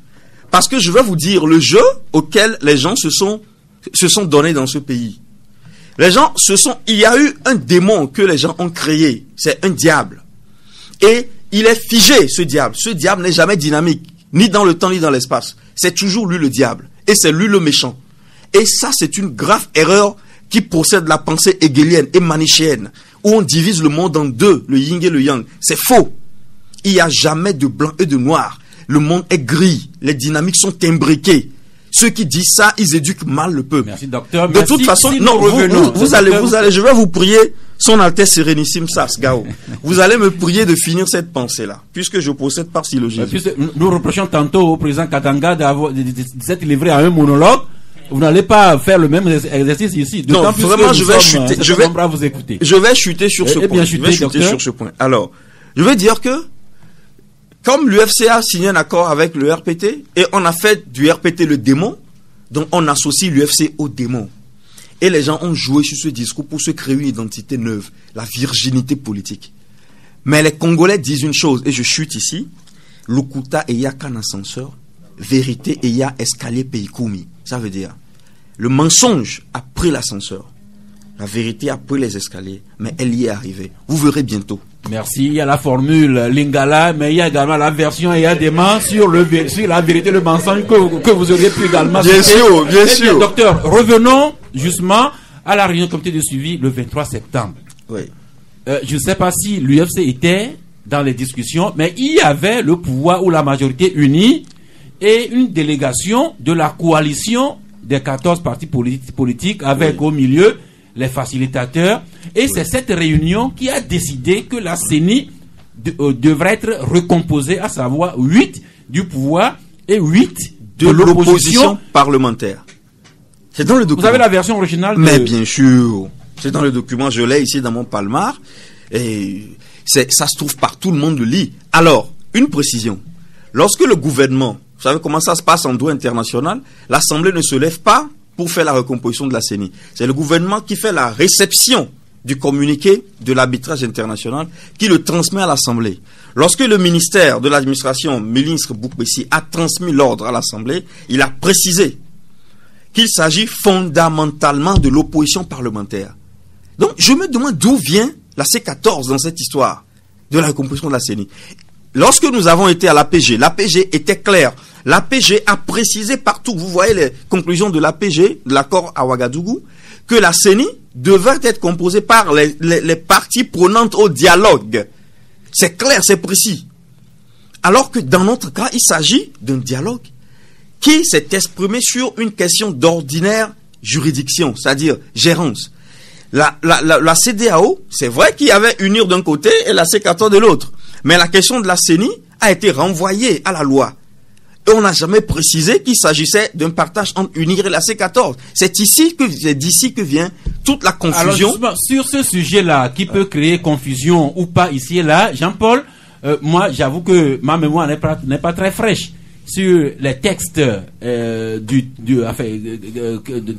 Parce que je vais vous dire le jeu auquel les gens se sont donnés dans ce pays. Il y a eu un démon que les gens ont créé. C'est un diable. Et il est figé, ce diable. Ce diable n'est jamais dynamique, ni dans le temps, ni dans l'espace. C'est toujours lui le diable. Et c'est lui le méchant. Et ça, c'est une grave erreur qui procède de la pensée hegelienne et manichéenne, où on divise le monde en deux, le yin et le yang. C'est faux. Il n'y a jamais de blanc et de noir. Le monde est gris. Les dynamiques sont imbriquées. Ceux qui disent ça, ils éduquent mal le peuple. Merci, docteur. De toute façon, non, vous allez, je vais vous prier, Son Altesse Sérénissime Sas Gao. Vous allez me prier de finir cette pensée-là, puisque je procède par syllogisme. Nous reprochons tantôt au président Katanga de s'être livré à un monologue. Vous n'allez pas faire le même exercice ici. Non, vraiment, je vais chuter. Vous écouter. Je vais chuter sur ce point. Je vais chuter sur ce point. Alors, je vais dire que, comme l'UFC a signé un accord avec le RPT, et on a fait du RPT le démon, donc on associe l'UFC au démon. Et les gens ont joué sur ce discours pour se créer une identité neuve, la virginité politique. Mais les Congolais disent une chose, et je chute ici, Lukuta eya kan ascenseur, vérité eya escalier peikumi. Ça veut dire, le mensonge a pris l'ascenseur, la vérité a pris les escaliers, mais elle y est arrivée. Vous verrez bientôt. Merci. Il y a la formule Lingala, mais il y a également la version et il y a des mains sur la vérité, le mensonge que vous auriez pu également bien sûr, bien sûr. Docteur, revenons justement à la réunion du comité de suivi le 23 septembre. Oui. Je ne sais pas si l'UFC était dans les discussions, mais il y avait le pouvoir ou la majorité unie et une délégation de la coalition des 14 partis politiques avec au milieu les facilitateurs. Et c'est cette réunion qui a décidé que la CENI devrait être recomposée, à savoir 8 du pouvoir et 8 de l'opposition parlementaire. C'est dans le document. Vous avez la version originale Mais bien sûr. C'est dans le document, je l'ai ici dans mon palmar. Et ça se trouve partout, le monde le lit. Alors, une précision. Lorsque le gouvernement, vous savez comment ça se passe en droit international, l'Assemblée ne se lève pas pour faire la recomposition de la CENI. C'est le gouvernement qui fait la réception du communiqué de l'arbitrage international, qui le transmet à l'Assemblée. Lorsque le ministère de l'administration, ministre Boukbessi, a transmis l'ordre à l'Assemblée, il a précisé qu'il s'agit fondamentalement de l'opposition parlementaire. Donc, je me demande d'où vient la C14 dans cette histoire de la recomposition de la CENI. Lorsque nous avons été à l'APG était claire. L'APG a précisé partout, vous voyez les conclusions de l'APG, de l'accord à Ouagadougou, que la CENI devait être composée par les parties prenantes au dialogue. C'est clair, c'est précis. Alors que dans notre cas, il s'agit d'un dialogue qui s'est exprimé sur une question d'ordinaire juridiction, c'est-à-dire gérance. La CEDEAO, c'est vrai qu'il y avait UNIR d'un côté et la C14 de l'autre. Mais la question de la CENI a été renvoyée à la loi. Et on n'a jamais précisé qu'il s'agissait d'un partage entre UNIR et la C14. C'est d'ici que vient toute la confusion. Alors, sur ce sujet-là, qui peut créer confusion ou pas ici et là, Jean-Paul, moi, j'avoue que ma mémoire n'est pas très fraîche sur les textes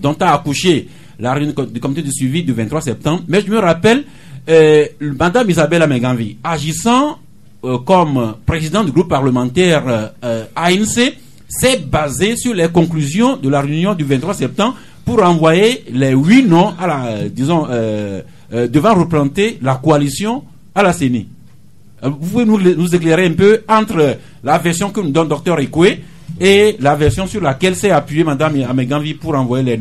dont a accouché la réunion du comité de suivi du 23 septembre. Mais je me rappelle, Madame Isabelle Ameganvi, agissant comme président du groupe parlementaire ANC, s'est basée sur les conclusions de la réunion du 23 septembre pour envoyer les 8 noms à devant représenter la coalition à la CENI. Vous pouvez nous éclairer un peu entre la version que nous donne Dr Ekwe et la version sur laquelle s'est appuyée Madame Ameganvi pour envoyer les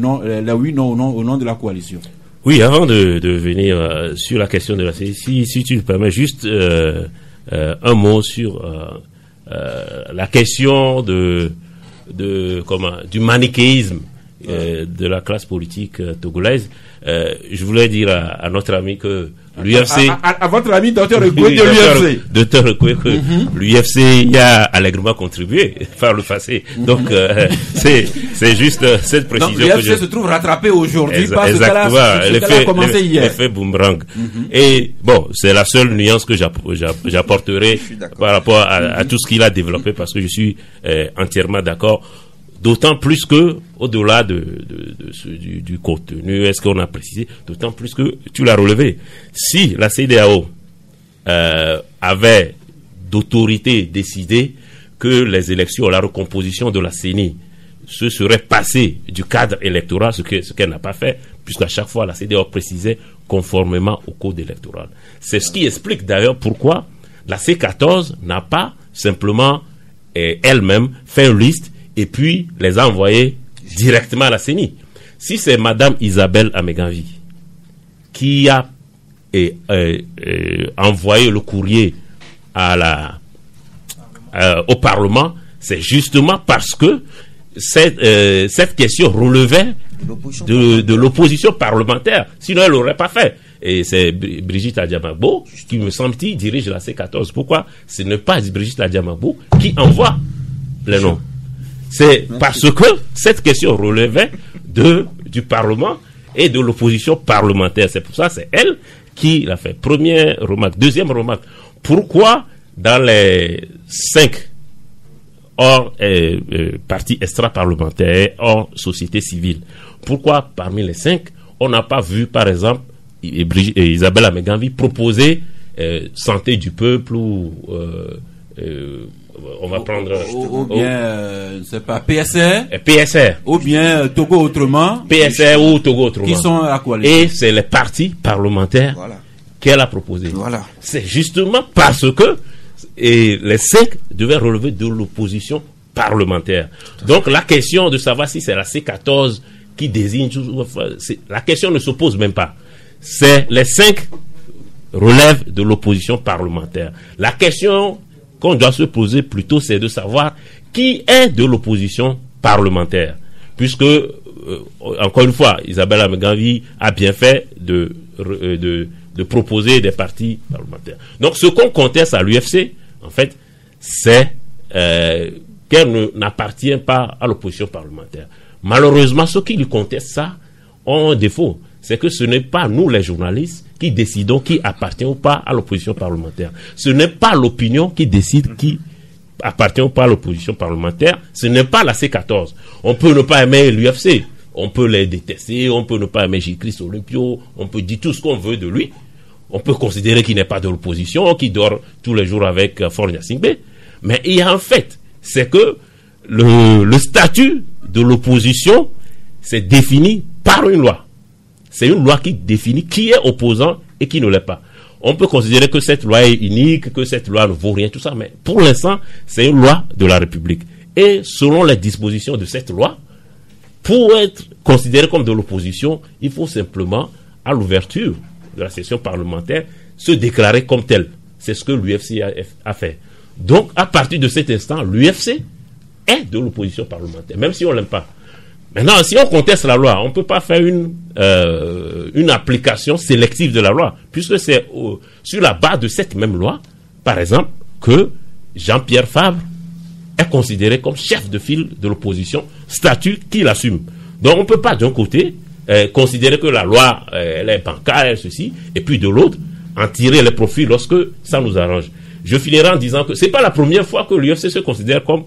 8 noms au nom de la coalition. Oui, avant de venir sur la question de la CENI, si tu me permets juste un mot sur la question du manichéisme de la classe politique togolaise. Je voulais dire à notre ami que l'UFC... À votre ami Dr Ekwe de l'UFC. Dr Ekwe que l'UFC y a allègrement contribué par le passé. Donc, c'est juste cette précision. Donc, l'UFC se trouve rattrapé aujourd'hui parce que là a commencé hier. L'effet boomerang. Et bon, c'est la seule nuance que j'apporterai par rapport à tout ce qu'il a développé, parce que je suis entièrement d'accord. D'autant plus que, au-delà du contenu, est-ce qu'on a précisé, d'autant plus que tu l'as relevé. Si la CEDEAO avait d'autorité décidé que les élections, la recomposition de la CENI se serait passée du cadre électoral, ce qu'elle n'a pas fait, puisqu'à chaque fois la CEDEAO précisait conformément au code électoral. C'est ce qui explique d'ailleurs pourquoi la C14 n'a pas simplement elle-même fait une liste et puis les a envoyés directement à la CENI. Si c'est Madame Isabelle Ameganvi qui a envoyé le courrier au Parlement, c'est justement parce que cette question relevait de l'opposition parlementaire. Sinon, elle l'aurait pas fait. Et c'est Brigitte Adiamagbo qui, me semble-t-il, dirige la C14. Pourquoi ce n'est pas Brigitte Adiamagbo qui envoie les noms? C'est parce que cette question relevait du Parlement et de l'opposition parlementaire. C'est pour ça que c'est elle qui l'a fait. Première remarque. Deuxième remarque. Pourquoi dans les 5 hors partis extra-parlementaires, hors société civile, pourquoi parmi les 5, on n'a pas vu, par exemple, Isabelle Ameganvi proposer Santé du peuple ou... on va prendre ou bien c'est pas PSR ou bien Togo autrement PSR ou Togo autrement qui sont à la coalition. Et c'est les partis parlementaires qu'elle a proposé. Voilà. C'est justement parce que les 5 devaient relever de l'opposition parlementaire. Donc la question de savoir si c'est la C14 qui désigne, la question ne se pose même pas. C'est les 5 relèvent de l'opposition parlementaire. La question qu'on doit se poser plutôt, c'est de savoir qui est de l'opposition parlementaire. Puisque, encore une fois, Isabelle Ameganvi a bien fait de proposer des partis parlementaires. Donc, ce qu'on conteste à l'UFC, en fait, c'est qu'elle n'appartient pas à l'opposition parlementaire. Malheureusement, ceux qui lui contestent ça ont un défaut. C'est que ce n'est pas nous, les journalistes, qui décidons qui appartient ou pas à l'opposition parlementaire. Ce n'est pas l'opinion qui décide qui appartient ou pas à l'opposition parlementaire. Ce n'est pas la C14. On peut ne pas aimer l'UFC. On peut les détester. On peut ne pas aimer J-Christ Olympio. On peut dire tout ce qu'on veut de lui. On peut considérer qu'il n'est pas de l'opposition, qu'il dort tous les jours avec Fornia Singbe. Mais il y a un fait. C'est que le statut de l'opposition, c'est défini par une loi. C'est une loi qui définit qui est opposant et qui ne l'est pas. On peut considérer que cette loi est unique, que cette loi ne vaut rien, tout ça, mais pour l'instant, c'est une loi de la République. Et selon les dispositions de cette loi, pour être considéré comme de l'opposition, il faut simplement, à l'ouverture de la session parlementaire, se déclarer comme tel. C'est ce que l'UFC a fait. Donc, à partir de cet instant, l'UFC est de l'opposition parlementaire, même si on ne l'aime pas. Maintenant, si on conteste la loi, on ne peut pas faire une application sélective de la loi, puisque c'est sur la base de cette même loi, par exemple, que Jean-Pierre Fabre est considéré comme chef de file de l'opposition, statut qu'il assume. Donc on ne peut pas d'un côté considérer que la loi elle est bancale, ceci, et puis de l'autre, en tirer les profits lorsque ça nous arrange. Je finirai en disant que ce n'est pas la première fois que l'UFC se considère comme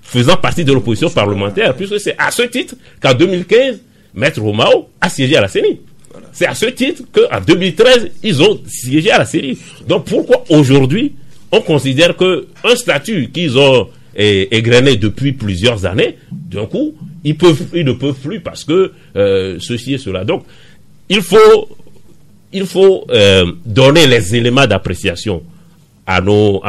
faisant partie de l'opposition parlementaire, puisque c'est à ce titre qu'en 2015, Maître Romao a siégé à la CENI. Voilà. C'est à ce titre qu'en 2013, ils ont siégé à la CENI. Donc pourquoi aujourd'hui, on considère qu'un statut qu'ils ont égrené depuis plusieurs années, d'un coup, ils ne peuvent plus parce que ceci et cela. Donc, il faut donner les éléments d'appréciation à nos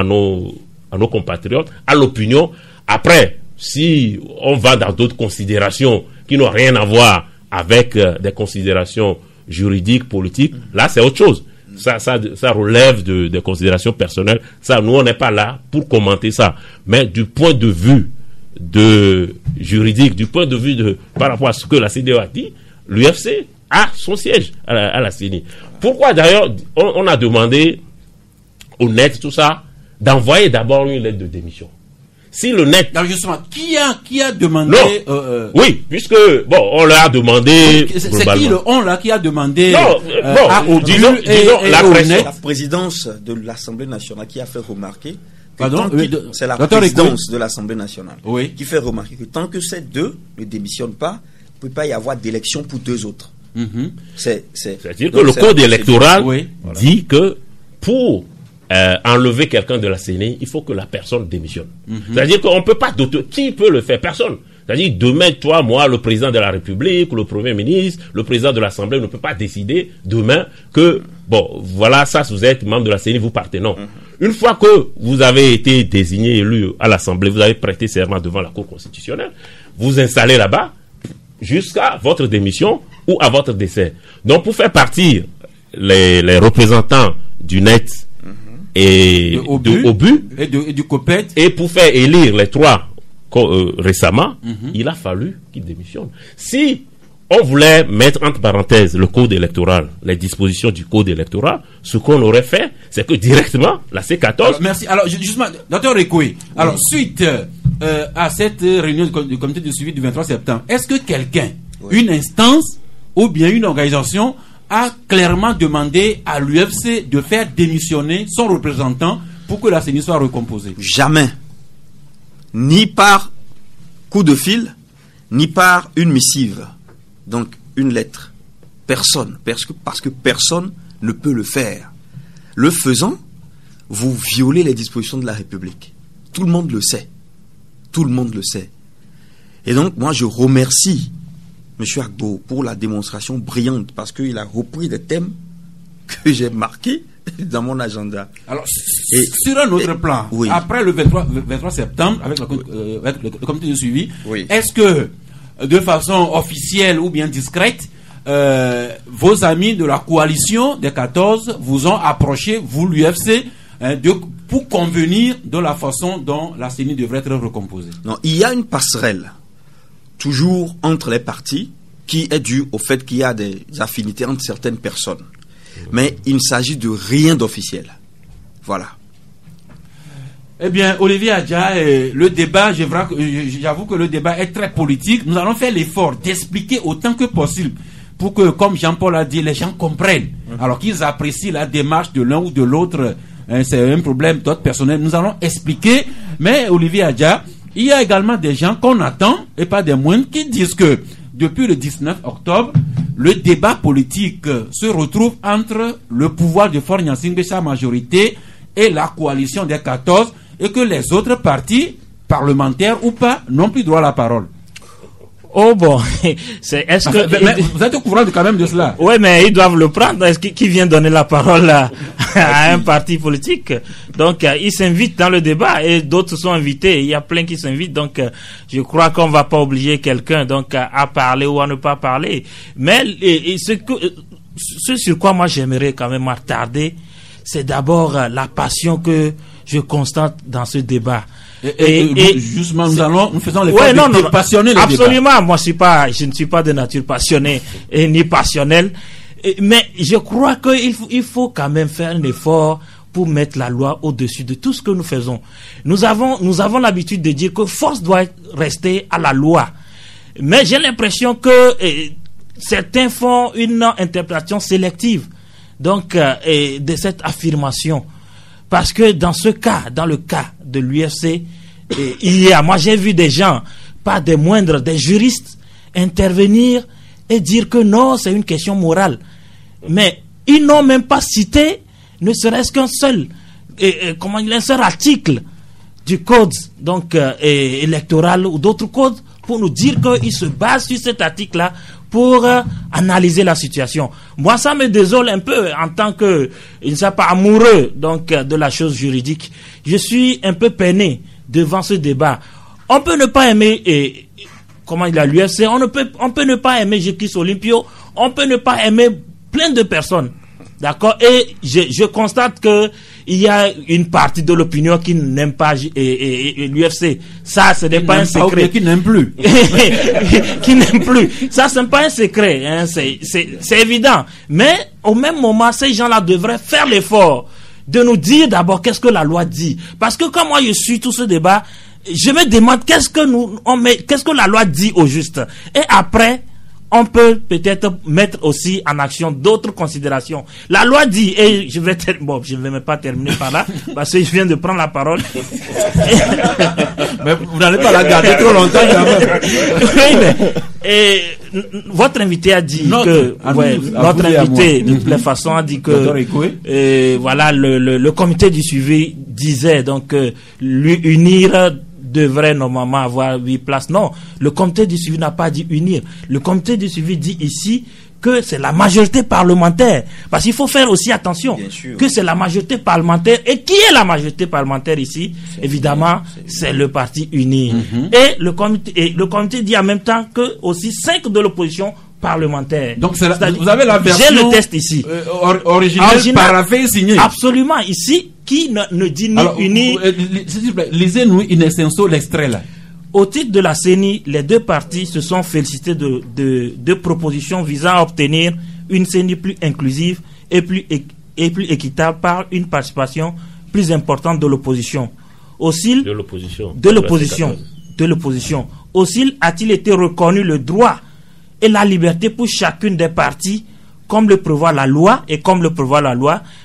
compatriotes, à l'opinion. Après, si on va dans d'autres considérations qui n'ont rien à voir avec des considérations juridiques, politiques, là c'est autre chose. Ça relève des considérations personnelles. Ça, nous on n'est pas là pour commenter ça. Mais du point de vue juridique, du point de vue par rapport à ce que la CEDEAO a dit, l'UFC a son siège à la CENI. Pourquoi d'ailleurs on a demandé au net, tout ça, d'envoyer d'abord une lettre de démission? Si le net... Alors justement, qui a demandé... Oui, puisque, on leur a demandé... C'est qui le on là qui a demandé... disons la présidence de l'Assemblée nationale qui a fait remarquer... c'est la présidence de l'Assemblée nationale qui fait remarquer que tant que ces deux ne démissionnent pas, il ne peut pas y avoir d'élection pour deux autres. C'est-à-dire que le code électoral dit que pour... enlever quelqu'un de la CENI, il faut que la personne démissionne. C'est-à-dire qu'on ne peut pas d'autres. Qui peut le faire? Personne. C'est-à-dire demain, toi, moi, le président de la République, le Premier ministre, le président de l'Assemblée ne peut pas décider demain que, voilà, ça, vous êtes membre de la CENI, vous partez. Non. Une fois que vous avez été désigné, élu à l'Assemblée, vous avez prêté serment devant la Cour constitutionnelle, vous installez là-bas jusqu'à votre démission ou à votre décès. Donc, pour faire partir les représentants du net et de Obu et du COPET, et pour faire élire les trois récemment, il a fallu qu'il démissionne. Si on voulait mettre entre parenthèses le code électoral, les dispositions du code électoral, ce qu'on aurait fait, c'est que directement la C14... Alors, merci. Alors justement, Dr Rekoué, alors suite à cette réunion du comité de suivi du 23 septembre, est-ce que quelqu'un, une instance ou bien une organisation a clairement demandé à l'UFC de faire démissionner son représentant pour que la CENI soit recomposée? Jamais. Ni par coup de fil, ni par une missive. Donc, une lettre. Personne. Parce que personne ne peut le faire. Le faisant, vous violez les dispositions de la République. Tout le monde le sait. Tout le monde le sait. Et donc, moi, je remercie M. Agbo pour la démonstration brillante parce qu'il a repris des thèmes que j'ai marqué dans mon agenda. Alors, sur un autre plan, oui. Après le 23 septembre, avec le comité de suivi, oui. Est-ce que, de façon officielle ou bien discrète, vos amis de la coalition des 14 vous ont approché, vous l'UFC, pour convenir de la façon dont la CENI devrait être recomposée? Non, il y a une passerelle, toujours entre les partis, qui est due au fait qu'il y a des affinités entre certaines personnes. Mais il ne s'agit de rien d'officiel. Voilà. Eh bien, Olivier Adja, le débat, j'avoue que le débat est très politique. Nous allons faire l'effort d'expliquer autant que possible pour que, comme Jean-Paul a dit, les gens comprennent. Alors qu'ils apprécient la démarche de l'un ou de l'autre. C'est un problème d'autres personnel. Nous allons expliquer. Mais Olivier Adja, il y a également des gens qu'on attend, et pas des moindres, qui disent que depuis le 19 octobre, le débat politique se retrouve entre le pouvoir de Faure Gnassingbé, sa majorité, et la coalition des 14, et que les autres partis, parlementaires ou pas, n'ont plus droit à la parole. Oh bon, est-ce que... Mais vous êtes au courant quand même de cela? Oui, mais ils doivent le prendre. Est-ce qui vient donner la parole à un parti politique? Donc, ils s'invitent dans le débat et d'autres sont invités. Il y a plein qui s'invitent. Donc, je crois qu'on va pas obliger quelqu'un donc à parler ou à ne pas parler. Mais ce sur quoi moi j'aimerais quand même m'attarder, c'est d'abord la passion que je constate dans ce débat. Et justement, nous faisons l'effort de passionner les absolument, débats. Moi, je ne suis pas de nature passionnée et ni passionnelle. Mais je crois qu'il faut quand même faire un effort pour mettre la loi au-dessus de tout ce que nous faisons. Nous avons l'habitude de dire que force doit rester à la loi. Mais j'ai l'impression que certains font une interprétation sélective donc de cette affirmation. Parce que dans le cas de l'UFC, moi j'ai vu des gens, pas des moindres, des juristes, intervenir et dire que non, c'est une question morale. Mais ils n'ont même pas cité, ne serait-ce qu'un seul, un seul article du code donc électoral ou d'autres codes pour nous dire qu'ils se basent sur cet article-là pour analyser la situation. Moi, ça me désole un peu en tant que, je ne sais pas, amoureux donc de la chose juridique. Je suis un peu peiné devant ce débat. On peut ne pas aimer l'UFC, on peut ne pas aimer Jekis Olympio, on peut ne pas aimer plein de personnes. D'accord? Et je constate que il y a une partie de l'opinion qui n'aime pas l'UFC. Ça, ce n'est pas un secret. Qui n'aime plus. Qui n'aime plus. Ça, ce n'est pas un secret. Hein. C'est évident. Mais au même moment, ces gens-là devraient faire l'effort de nous dire d'abord qu'est-ce que la loi dit. Parce que quand moi je suis tout ce débat, je me demande qu'est-ce que la loi dit au juste. Et après, on peut peut-être mettre aussi en action d'autres considérations. La loi dit, et je ne vais même pas terminer par là, parce que je viens de prendre la parole. Mais vous n'allez pas la garder trop longtemps quand même. Oui, votre invité a dit notre invité, de toutes les façons, a dit que voilà, le comité du suivi disait donc l'unir devrait normalement avoir 8 places. Non, le comité du suivi n'a pas dit unir. Le comité du suivi dit ici que c'est la majorité parlementaire. Parce qu'il faut faire aussi attention que c'est la majorité parlementaire. Et qui est la majorité parlementaire ici? Évidemment, c'est le parti uni. Et le comité dit en même temps que aussi 5 de l'opposition parlementaire. Donc vous avez la version. J'ai le test ici. Original, paraphé, signé. Absolument, ici, qui ne dit ni uni. S'il vous plaît, lisez-nous in extenso l'extrait là. Au titre de la CENI, les deux partis se sont félicités de propositions visant à obtenir une CENI plus inclusive et plus équitable par une participation plus importante de l'opposition. De l'opposition. Aussi a-t-il été reconnu le droit et la liberté pour chacune des parties, comme le prévoit la loi,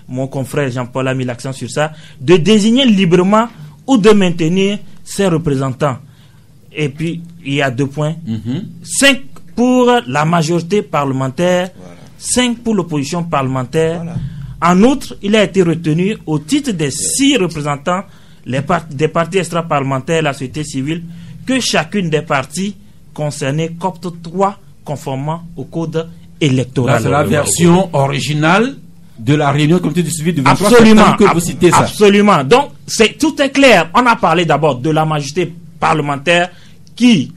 mon confrère Jean-Paul a mis l'accent sur ça, de désigner librement ou de maintenir ses représentants. Et puis, il y a 2 points. 5 pour la majorité parlementaire, 5 pour l'opposition parlementaire. En outre, il a été retenu au titre des 6 représentants des partis extra-parlementaires et la société civile que chacune des parties concernées copte 3 conformément au code électoral. Là, c'est la version originale de la réunion du comité du suivi du 23 Absolument, septembre que vous citez ça. Absolument. Donc, tout est clair. On a parlé d'abord de la majorité parlementaire qui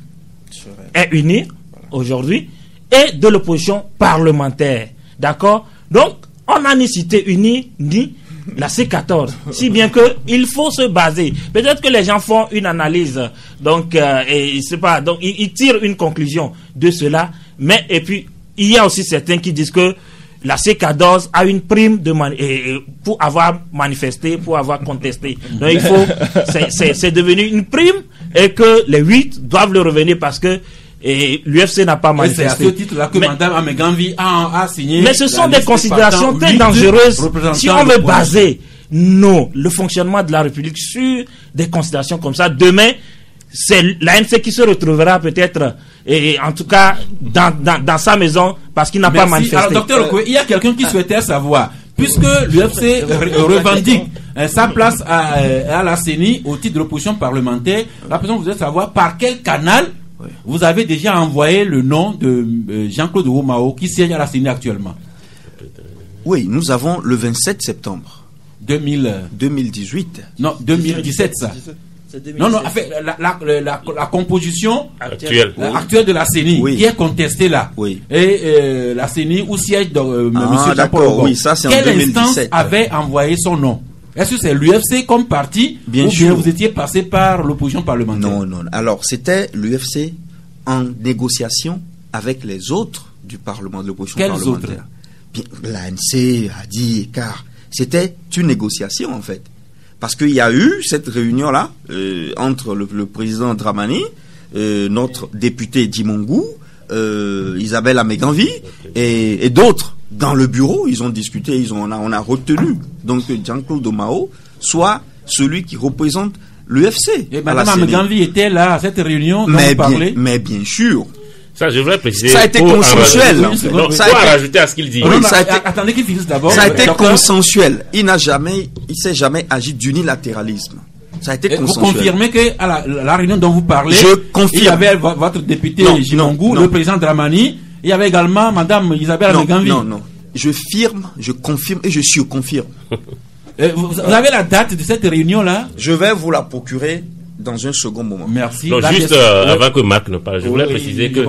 est unie aujourd'hui et de l'opposition parlementaire. D'accord? Donc, on n'a ni cité unie ni la C14. Si bien que il faut se baser. Peut-être que les gens font une analyse, donc, et c'est pas, donc, ils tirent une conclusion de cela. Mais, et puis, il y a aussi certains qui disent que la C14 a une prime pour avoir manifesté, pour avoir contesté. Donc, il faut, c'est devenu une prime et que les 8 doivent le revenir parce que l'UFC n'a pas manifesté. C'est à ce titre-là que Mme Ameganvi a signé. Mais ce sont des considérations très dangereuses si on veut baser le fonctionnement de la République sur des considérations comme ça. Demain, c'est l'ANC qui se retrouvera peut-être, et en tout cas, dans sa maison parce qu'il n'a pas manifesté. Alors, docteur Okoye, il y a quelqu'un qui souhaitait savoir, puisque l'UFC revendique sa place à la CENI au titre de l'opposition parlementaire, la personne voudrait savoir par quel canal vous avez déjà envoyé le nom de Jean-Claude Oumao qui siège à la CENI actuellement. Oui, nous avons le 27 septembre 2018. Non, 2017 ça. Non, en fait, la composition actuelle de la CENI qui est contestée là. Oui. Et la CENI où siège M. Jean-Paul Oumao. Oui, ça c'est en 2017. Quelle instance avait envoyé son nom? Est-ce que c'est l'UFC comme parti bien ou sûr. bien vous étiez passé par l'opposition parlementaire? Non. Alors, c'était l'UFC en négociation avec les autres du Parlement de l'opposition parlementaire. Bien, l'ANC a dit, car c'était une négociation en fait. Parce qu'il y a eu cette réunion-là entre le président Dramani, notre député Dimongou, Isabelle Ameganvi et d'autres. Dans le bureau, ils ont discuté, on a retenu donc que Jean-Claude Oumao soit celui qui représente l'UFC. Et Mme Ameganvi était là à cette réunion dont vous parlez. Mais bien sûr. Ça, je voudrais préciser. Ça a été consensuel. Ça a été rajouté à ce qu'il dit. Attendez qu'il finisse d'abord. Ça a été consensuel. Il s'est jamais agi d'unilatéralisme. Ça a été consensuel. Vous confirmez que à la réunion dont vous parlez, je confirme. Il y avait votre député Jimongou, le président Dramani. Il y avait également Madame Isabelle Ameganvi. Non. Je firme, je confirme et je surconfirme. Vous avez la date de cette réunion-là? Je vais vous la procurer dans un second moment. Merci. Donc, juste avant que Marc ne parle, je voulais préciser que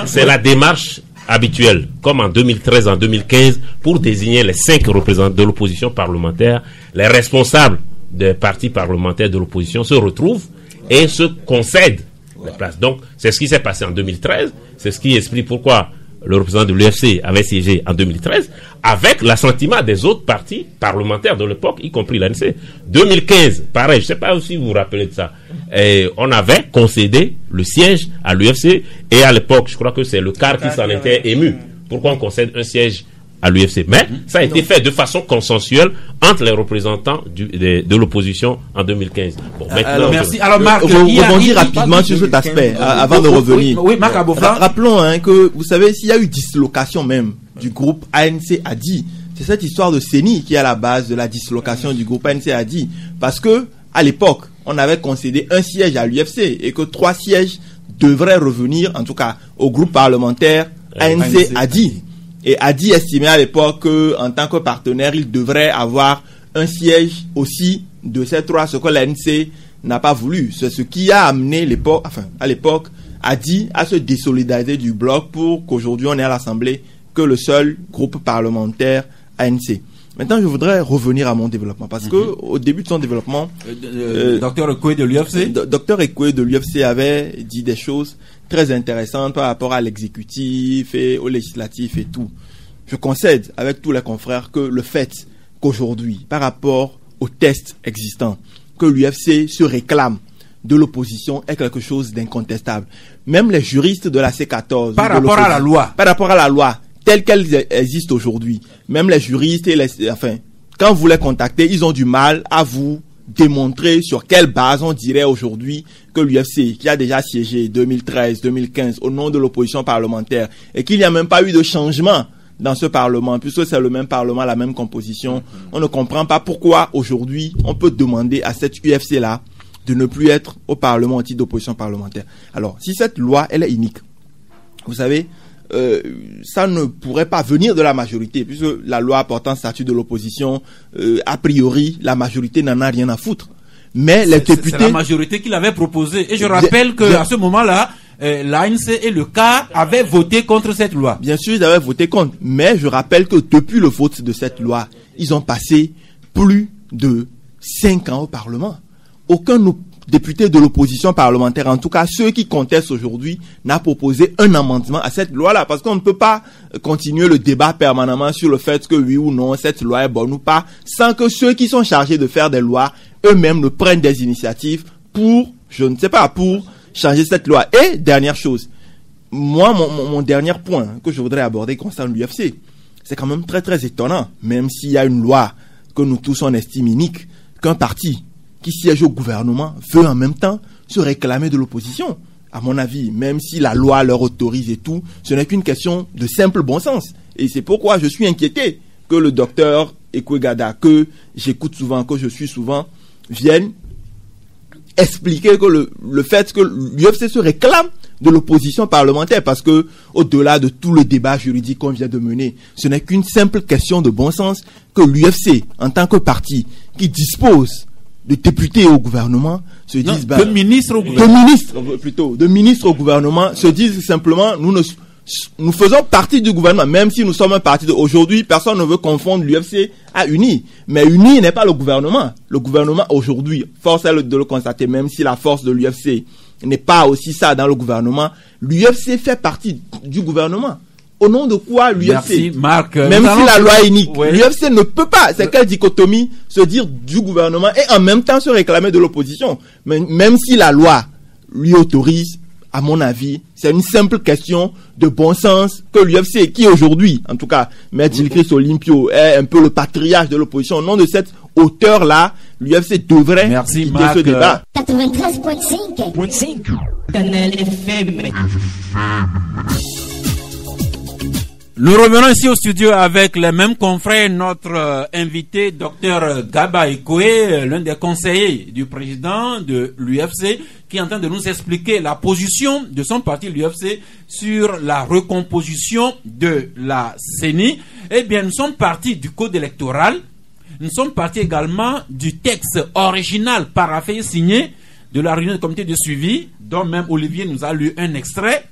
c'est la démarche habituelle, comme en 2013, en 2015, pour désigner les 5 représentants de l'opposition parlementaire. Les responsables des partis parlementaires de l'opposition se retrouvent et se concèdent les places. Donc, c'est ce qui s'est passé en 2013. C'est ce qui explique pourquoi le représentant de l'UFC avait siégé en 2013, avec l'assentiment des autres partis parlementaires de l'époque, y compris l'ANC. 2015, pareil, je ne sais pas si vous vous rappelez de ça. Et on avait concédé le siège à l'UFC, et à l'époque, je crois que c'est le CAR qui s'en était ému. Pourquoi on concède un siège à l'UFC? Mais ça a été fait de façon consensuelle entre les représentants de l'opposition en 2015. Bon, alors, merci. Alors, Marc, rebondir rapidement sur cet aspect avant de revenir. Oui, Marc Abofa. Rappelons que, vous savez, s'il y a eu dislocation même du groupe ANC ADI, c'est cette histoire de CENI qui est à la base de la dislocation du groupe ANC ADI. Parce que, à l'époque, on avait concédé un siège à l'UFC et que 3 sièges devraient revenir, en tout cas, au groupe parlementaire ANC ADI. Et ADI estimait à l'époque qu'en tant que partenaire, il devrait avoir un siège aussi de ces 3, ce que l'ANC n'a pas voulu. C'est ce qui a amené à l'époque, ADI à se désolidariser du bloc pour qu'aujourd'hui on ait à l'Assemblée que le seul groupe parlementaire ANC. Maintenant, je voudrais revenir à mon développement parce que au début de son développement, Dr Okoye de l'UFC, Dr Okoye de l'UFC avait dit des choses très intéressantes par rapport à l'exécutif et au législatif et tout. Je concède avec tous les confrères que le fait qu'aujourd'hui, par rapport aux tests existants, que l'UFC se réclame de l'opposition est quelque chose d'incontestable. Même les juristes de la C14, par rapport à la loi, telle qu'elle existe aujourd'hui, même les juristes quand vous les contactez, ils ont du mal à vous démontrer sur quelle base on dirait aujourd'hui que l'UFC, qui a déjà siégé 2013, 2015 au nom de l'opposition parlementaire, et qu'il n'y a même pas eu de changement dans ce parlement, puisque c'est le même parlement, la même composition, on ne comprend pas pourquoi aujourd'hui on peut demander à cette UFC-là de ne plus être au parlement au titre d'opposition parlementaire. Alors, si cette loi, elle est unique, vous savez, ça ne pourrait pas venir de la majorité, puisque la loi portant statut de l'opposition, a priori, la majorité n'en a rien à foutre. Mais les députés... C'est la majorité qui l'avait proposé. Et je rappelle qu'à ce moment-là, l'ANC et le CAR avaient voté contre cette loi. Bien sûr, ils avaient voté contre. Mais je rappelle que depuis le vote de cette loi, ils ont passé plus de 5 ans au Parlement. Aucun député de l'opposition parlementaire, en tout cas ceux qui contestent aujourd'hui, n'a proposé un amendement à cette loi-là. Parce qu'on ne peut pas continuer le débat permanemment sur le fait que oui ou non, cette loi est bonne ou pas, sans que ceux qui sont chargés de faire des lois, eux-mêmes ne prennent des initiatives pour, je ne sais pas, pour changer cette loi. Et dernière chose, moi, mon dernier point que je voudrais aborder concernant l'UFC, c'est quand même très très étonnant, même s'il y a une loi que nous tous on estime inique, qu'un parti qui siège au gouvernement veut en même temps se réclamer de l'opposition. À mon avis, même si la loi leur autorise et tout, ce n'est qu'une question de simple bon sens. Et c'est pourquoi je suis inquiété que le docteur Ekwegada, que j'écoute souvent, que je suis souvent, vienne expliquer que le fait que l'UFC se réclame de l'opposition parlementaire, parce que au-delà de tout le débat juridique qu'on vient de mener, ce n'est qu'une simple question de bon sens que l'UFC, en tant que parti qui dispose de députés au gouvernement, se disent... de ministres au gouvernement. De ministres au gouvernement, se disent simplement, nous faisons partie du gouvernement, même si nous sommes un parti d'aujourd'hui, personne ne veut confondre l'UFC à UNI. Mais UNI n'est pas le gouvernement. Le gouvernement aujourd'hui, force est de le constater, même si la force de l'UFC n'est pas aussi ça dans le gouvernement, l'UFC fait partie du gouvernement. Au nom de quoi l'UFC? Merci Marc. Même si la loi est unique, l'UFC ne peut pas, c'est quelle dichotomie, se dire du gouvernement et en même temps se réclamer de l'opposition. Même si la loi lui autorise, à mon avis, c'est une simple question de bon sens que l'UFC, qui aujourd'hui, en tout cas, Maître Gilles-Christ Olympio, est un peu le patriarche de l'opposition. Au nom de cette hauteur-là, l'UFC devrait quitter ce débat. 93.5 Canal FM. Nous revenons ici au studio avec les mêmes confrères, notre invité, Dr Gaba Ekwe, l'un des conseillers du président de l'UFC, qui est en train de nous expliquer la position de son parti, l'UFC, sur la recomposition de la CENI. Eh bien, nous sommes partis du code électoral, nous sommes partis également du texte original paraphé signé de la réunion du comité de suivi, dont même Olivier nous a lu un extrait.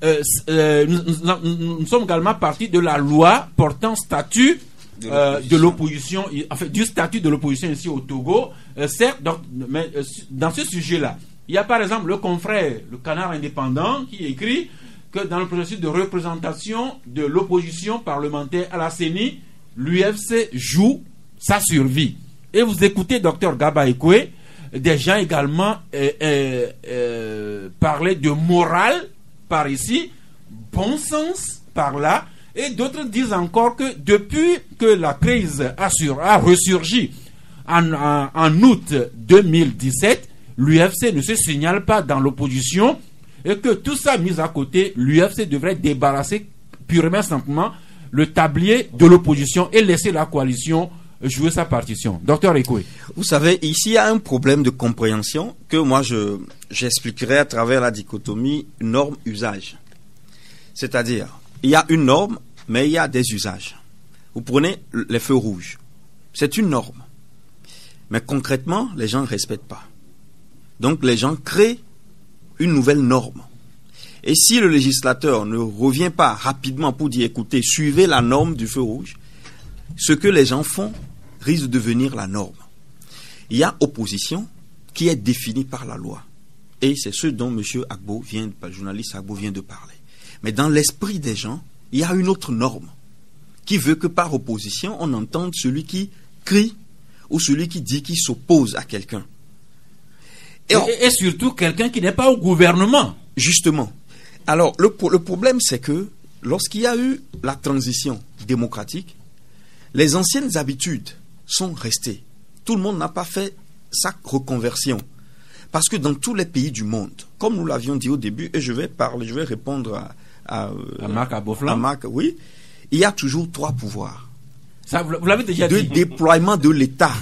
Nous sommes également partis de la loi portant statut de l'opposition, enfin du statut de l'opposition ici au Togo. Certes, mais dans ce sujet-là, il y a par exemple le confrère, le Canard Indépendant, qui écrit que dans le processus de représentation de l'opposition parlementaire à la CENI, l'UFC joue sa survie. Et vous écoutez Dr Gaba Ekwe, des gens également parlaient de morale par ici, bon sens par là, et d'autres disent encore que depuis que la crise a ressurgi en août 2017, l'UFC ne se signale pas dans l'opposition et que tout ça mis à côté, l'UFC devrait débarrasser purement simplement le tablier de l'opposition et laisser la coalition jouer sa partition. Docteur Ekwe. Vous savez, ici il y a un problème de compréhension que moi j'expliquerai à travers la dichotomie norme-usage. C'est-à-dire, il y a une norme, mais il y a des usages. Vous prenez les feux rouges. C'est une norme. Mais concrètement, les gens ne respectent pas. Donc les gens créent une nouvelle norme. Et si le législateur ne revient pas rapidement pour dire, écoutez, suivez la norme du feu rouge, ce que les gens font risque de devenir la norme. Il y a opposition qui est définie par la loi. Et c'est ce dont M. Agbo le journaliste Agbo vient de parler. Mais dans l'esprit des gens, il y a une autre norme qui veut que par opposition, on entende celui qui crie ou celui qui dit qu'il s'oppose à quelqu'un. Et surtout quelqu'un qui n'est pas au gouvernement. Justement. Alors, le problème, c'est que lorsqu'il y a eu la transition démocratique, les anciennes habitudes sont restées. Tout le monde n'a pas fait sa reconversion. Parce que dans tous les pays du monde, comme nous l'avions dit au début, et je vais répondre à Marc Aboflan. Oui, il y a toujours 3 pouvoirs. Ça, vous l'avez déjà dit. De déploiement de l'État.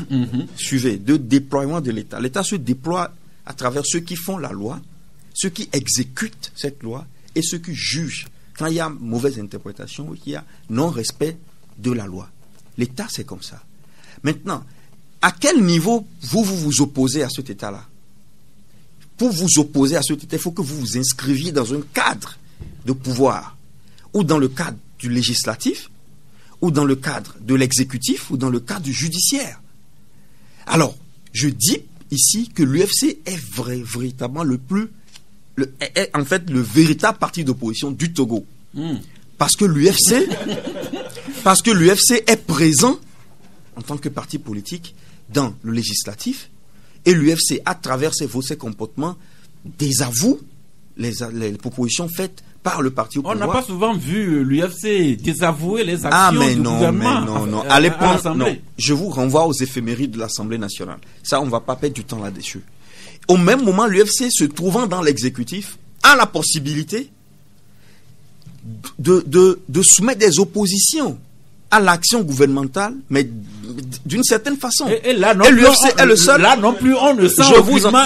Suivez, de déploiement de l'État. L'État se déploie à travers ceux qui font la loi, ceux qui exécutent cette loi et ceux qui jugent quand il y a mauvaise interprétation, il y a non-respect de la loi. L'État, c'est comme ça. Maintenant, à quel niveau vous opposez à cet État-là? Pour vous opposer à cet État, il faut que vous vous inscriviez dans un cadre de pouvoir, ou dans le cadre du législatif, ou dans le cadre de l'exécutif, ou dans le cadre du judiciaire. Alors, je dis ici que l'UFC est véritablement en fait le véritable parti d'opposition du Togo. Parce que l'UFC est présent en tant que parti politique dans le législatif, et l'UFC, à travers ses comportements, désavoue les propositions faites par le parti au pouvoir. On n'a pas souvent vu l'UFC désavouer les actions du gouvernement. Non. À l'époque, non. Je vous renvoie aux éphémérides de l'Assemblée nationale. Ça, on ne va pas perdre du temps là-dessus. Au même moment, l'UFC, se trouvant dans l'exécutif, a la possibilité de soumettre des oppositions à l'action gouvernementale, mais d'une certaine façon. Et là, l'UFC est le seul. Là non plus, on ne sent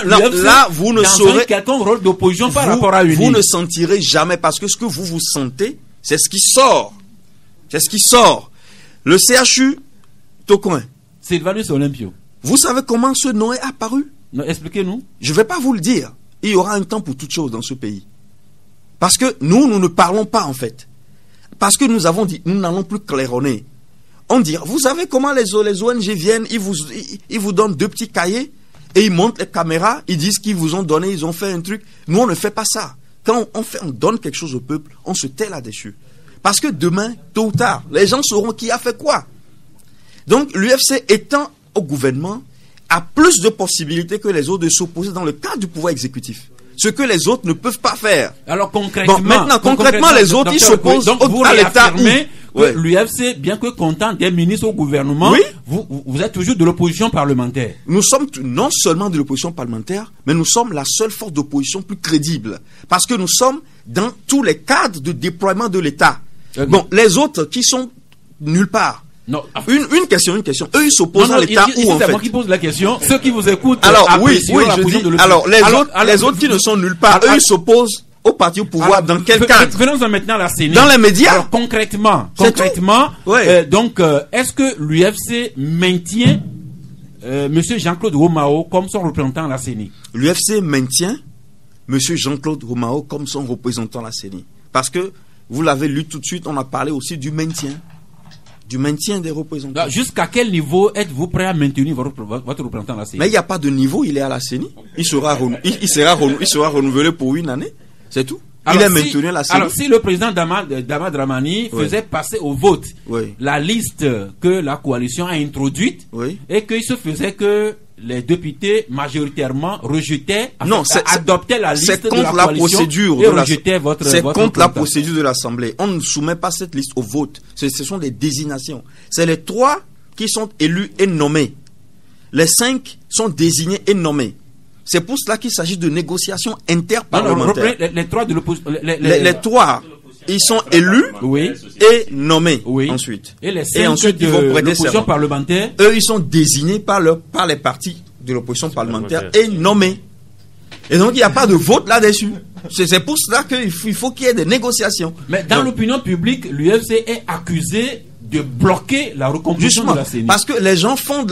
là, vous ne saurez quelconque rôle d'opposition par rapport à l'UNI. Vous ne sentirez jamais, parce que ce que vous sentez, c'est ce qui sort. C'est ce qui sort. Le CHU Tocoin. Sylvanus Olympio. Vous savez comment ce nom est apparu? Non, expliquez-nous. Je ne vais pas vous le dire. Il y aura un temps pour toute chose dans ce pays. Parce que nous ne parlons pas, en fait. Parce que nous avons dit, nous n'allons plus claironner. On dit, vous savez comment les ONG viennent, ils vous donnent 2 petits cahiers, et ils montent les caméras, ils disent qu'ils vous ont donné, ils ont fait un truc. Nous, on ne fait pas ça. Quand on donne quelque chose au peuple, on se tait là-dessus. Parce que demain, tôt ou tard, les gens sauront qui a fait quoi. Donc, l'UFC étant au gouvernement, a plus de possibilités que les autres de s'opposer dans le cadre du pouvoir exécutif. Ce que les autres ne peuvent pas faire. Alors concrètement, concrètement les autres, ils s'opposent à l'État. L'UFC, bien que content des ministres au gouvernement, vous êtes toujours de l'opposition parlementaire. Nous sommes non seulement de l'opposition parlementaire, mais nous sommes la seule force d'opposition plus crédible. Parce que nous sommes dans tous les cadres de déploiement de l'État. Bon, les autres qui sont nulle part. Non. Une question. Eux, ils s'opposent à l'État où, en fait. C'est moi qui pose la question. Ceux qui vous écoutent, alors, les autres qui ne sont nulle part, eux, ils s'opposent au parti au pouvoir. Dans quel cadre? Venons-en maintenant à la CENI. Dans les médias. Alors, concrètement, est-ce que l'UFC maintient Monsieur Jean-Claude Romao comme son représentant à la CENI? L'UFC maintient Monsieur Jean-Claude Romao comme son représentant à la CENI. Parce que, vous l'avez lu tout de suite, on a parlé aussi du maintien des représentants. Jusqu'à quel niveau êtes-vous prêt à maintenir votre représentant à la CENI? Mais il n'y a pas de niveau, il est à la CENI. Il sera renouvelé pour 1 année. C'est tout. Il est maintenu à la CENI. Alors, si le président Dama Dramani faisait passer au vote la liste que la coalition a introduite et qu'il se faisait que les députés majoritairement rejetaient, adoptaient la liste de la coalition et rejetaient votre C'est contre la procédure de l'Assemblée. On ne soumet pas cette liste au vote. Ce sont des désignations. C'est les 3 qui sont élus et nommés. Les 5 sont désignés et nommés. C'est pour cela qu'il s'agit de négociations interparlementaires. Les 3 de l'opposition. Les 3, ils sont élus et nommés ensuite. Et les 5 ensuite, de l'opposition parlementaire, eux, ils sont désignés par les partis de l'opposition parlementaire et nommés. Et donc, il n'y a pas de vote là-dessus. C'est pour cela qu'il faut qu'il y ait des négociations. Mais dans l'opinion publique, l'UFC est accusé de bloquer la reconduction de la CENI. Parce que les gens font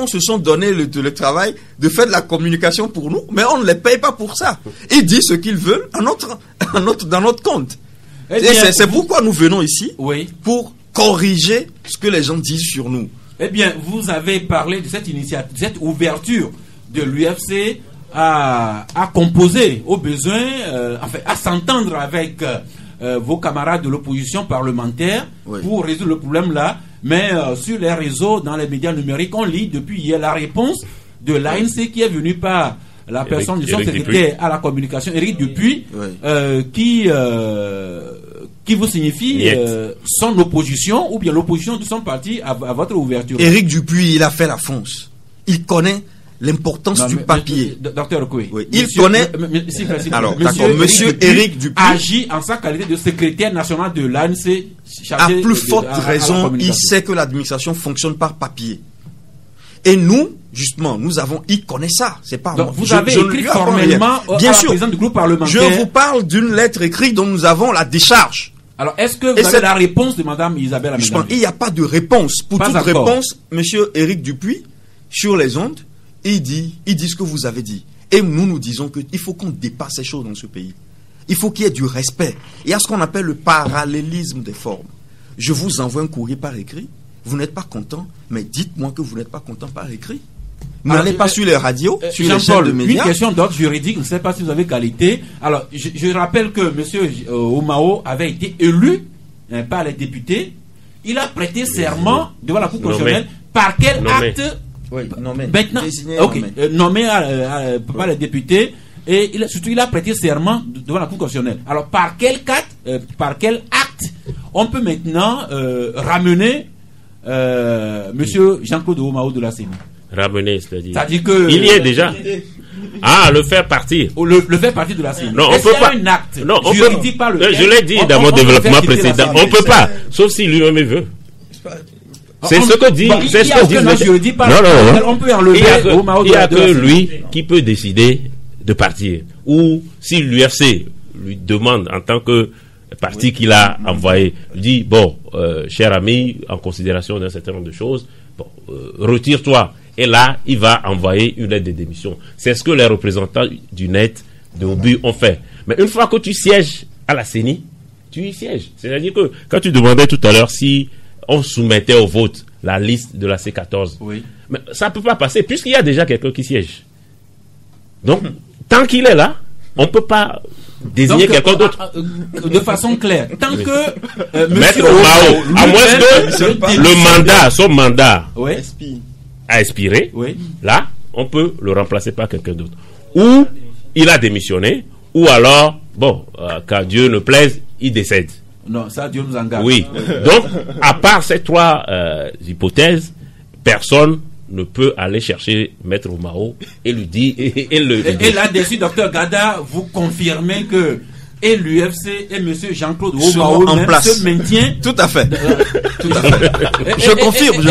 se sont donné le travail de faire de la communication pour nous, mais on ne les paye pas pour ça. Ils disent ce qu'ils veulent dans notre compte. C'est pourquoi nous venons ici, pour corriger ce que les gens disent sur nous. Eh bien, vous avez parlé de cette initiative, de cette ouverture de l'UFC à composer au besoin, à s'entendre avec vos camarades de l'opposition parlementaire pour résoudre le problème là. Mais sur les réseaux, dans les médias numériques, on lit depuis hier la réponse de l'ANC qui est venue par la personne du son secrétaire à la communication, Éric Dupuis, qui vous signifie son opposition ou bien l'opposition de son parti à votre ouverture. Éric Dupuis, il a fait la fonce. Il connaît l'importance du papier. Docteur Koué. Il connaît. Alors, Monsieur Éric Dupuis agit en sa qualité de secrétaire national de l'ANC. À plus forte raison, il sait que l'administration fonctionne par papier. Et nous, justement, il connaît ça. C'est pas Donc, moi. vous avez écrit formellement à la présidente du groupe parlementaire. Je vous parle d'une lettre écrite dont nous avons la décharge. Alors, est-ce que vous avez la réponse de Mme Isabelle Amengambi? Il n'y a pas de réponse. Pour toute réponse, M. Éric Dupuis, sur les ondes, il dit ce que vous avez dit. Et nous disons qu'il faut qu'on dépasse ces choses dans ce pays. Il faut qu'il y ait du respect. Il y a ce qu'on appelle le parallélisme des formes. Je vous envoie un courrier par écrit. Vous n'êtes pas content, mais dites-moi que vous n'êtes pas content par écrit. N'allez pas sur les radios, sur les chaînes de médias. Une question d'ordre juridique, je ne sais pas si vous avez qualité. Alors, je rappelle que M. Oumao avait été élu par les députés. Il a prêté serment devant la Cour constitutionnelle. Par quel acte? Oui, nommé. Maintenant, nommé par les députés. Et surtout, il a prêté serment devant la Cour constitutionnelle. Alors, par quel acte on peut maintenant ramener Monsieur Jean-Claude Oumao de la CENI? Ramener, c'est-à-dire que il y est déjà. Le faire partir. Le faire partir de la CENI. Non, on peut pas. Un acte. Non, on juridique peut. Par Je l'ai dit dans mon développement précédent. On peut pas, sauf si lui-même veut. C'est ce que dit. C'est ce que dit. Non. On peut enlever Oumao. Il y a que lui qui peut décider de partir. Ou si l'UFC lui demande en tant que parti qu'il a envoyé, dit cher ami, en considération d'un certain nombre de choses, retire-toi. Et là, il va envoyer une lettre de démission. C'est ce que les représentants du net de Obu ont fait. Mais une fois que tu sièges à la CENI, tu y sièges. C'est-à-dire que quand tu demandais tout à l'heure si on soumettait au vote la liste de la C14, mais ça ne peut pas passer puisqu'il y a déjà quelqu'un qui siège. Donc, tant qu'il est là, on ne peut pas désigner quelqu'un d'autre. De façon claire. Tant que Maître Oumao, à moins que son mandat a expiré, là, on peut le remplacer par quelqu'un d'autre. Ou il a démissionné, ou alors, quand Dieu ne plaise, il décède. Non, ça, Dieu nous engage. Oui. Donc, à part ces trois hypothèses, personne ne peut aller chercher Maître Oumao et lui dire... Et là-dessus, Dr Gada, vous confirmez que et l'UFC et M. Jean-Claude Oumao se maintient. Tout à fait. Je confirme.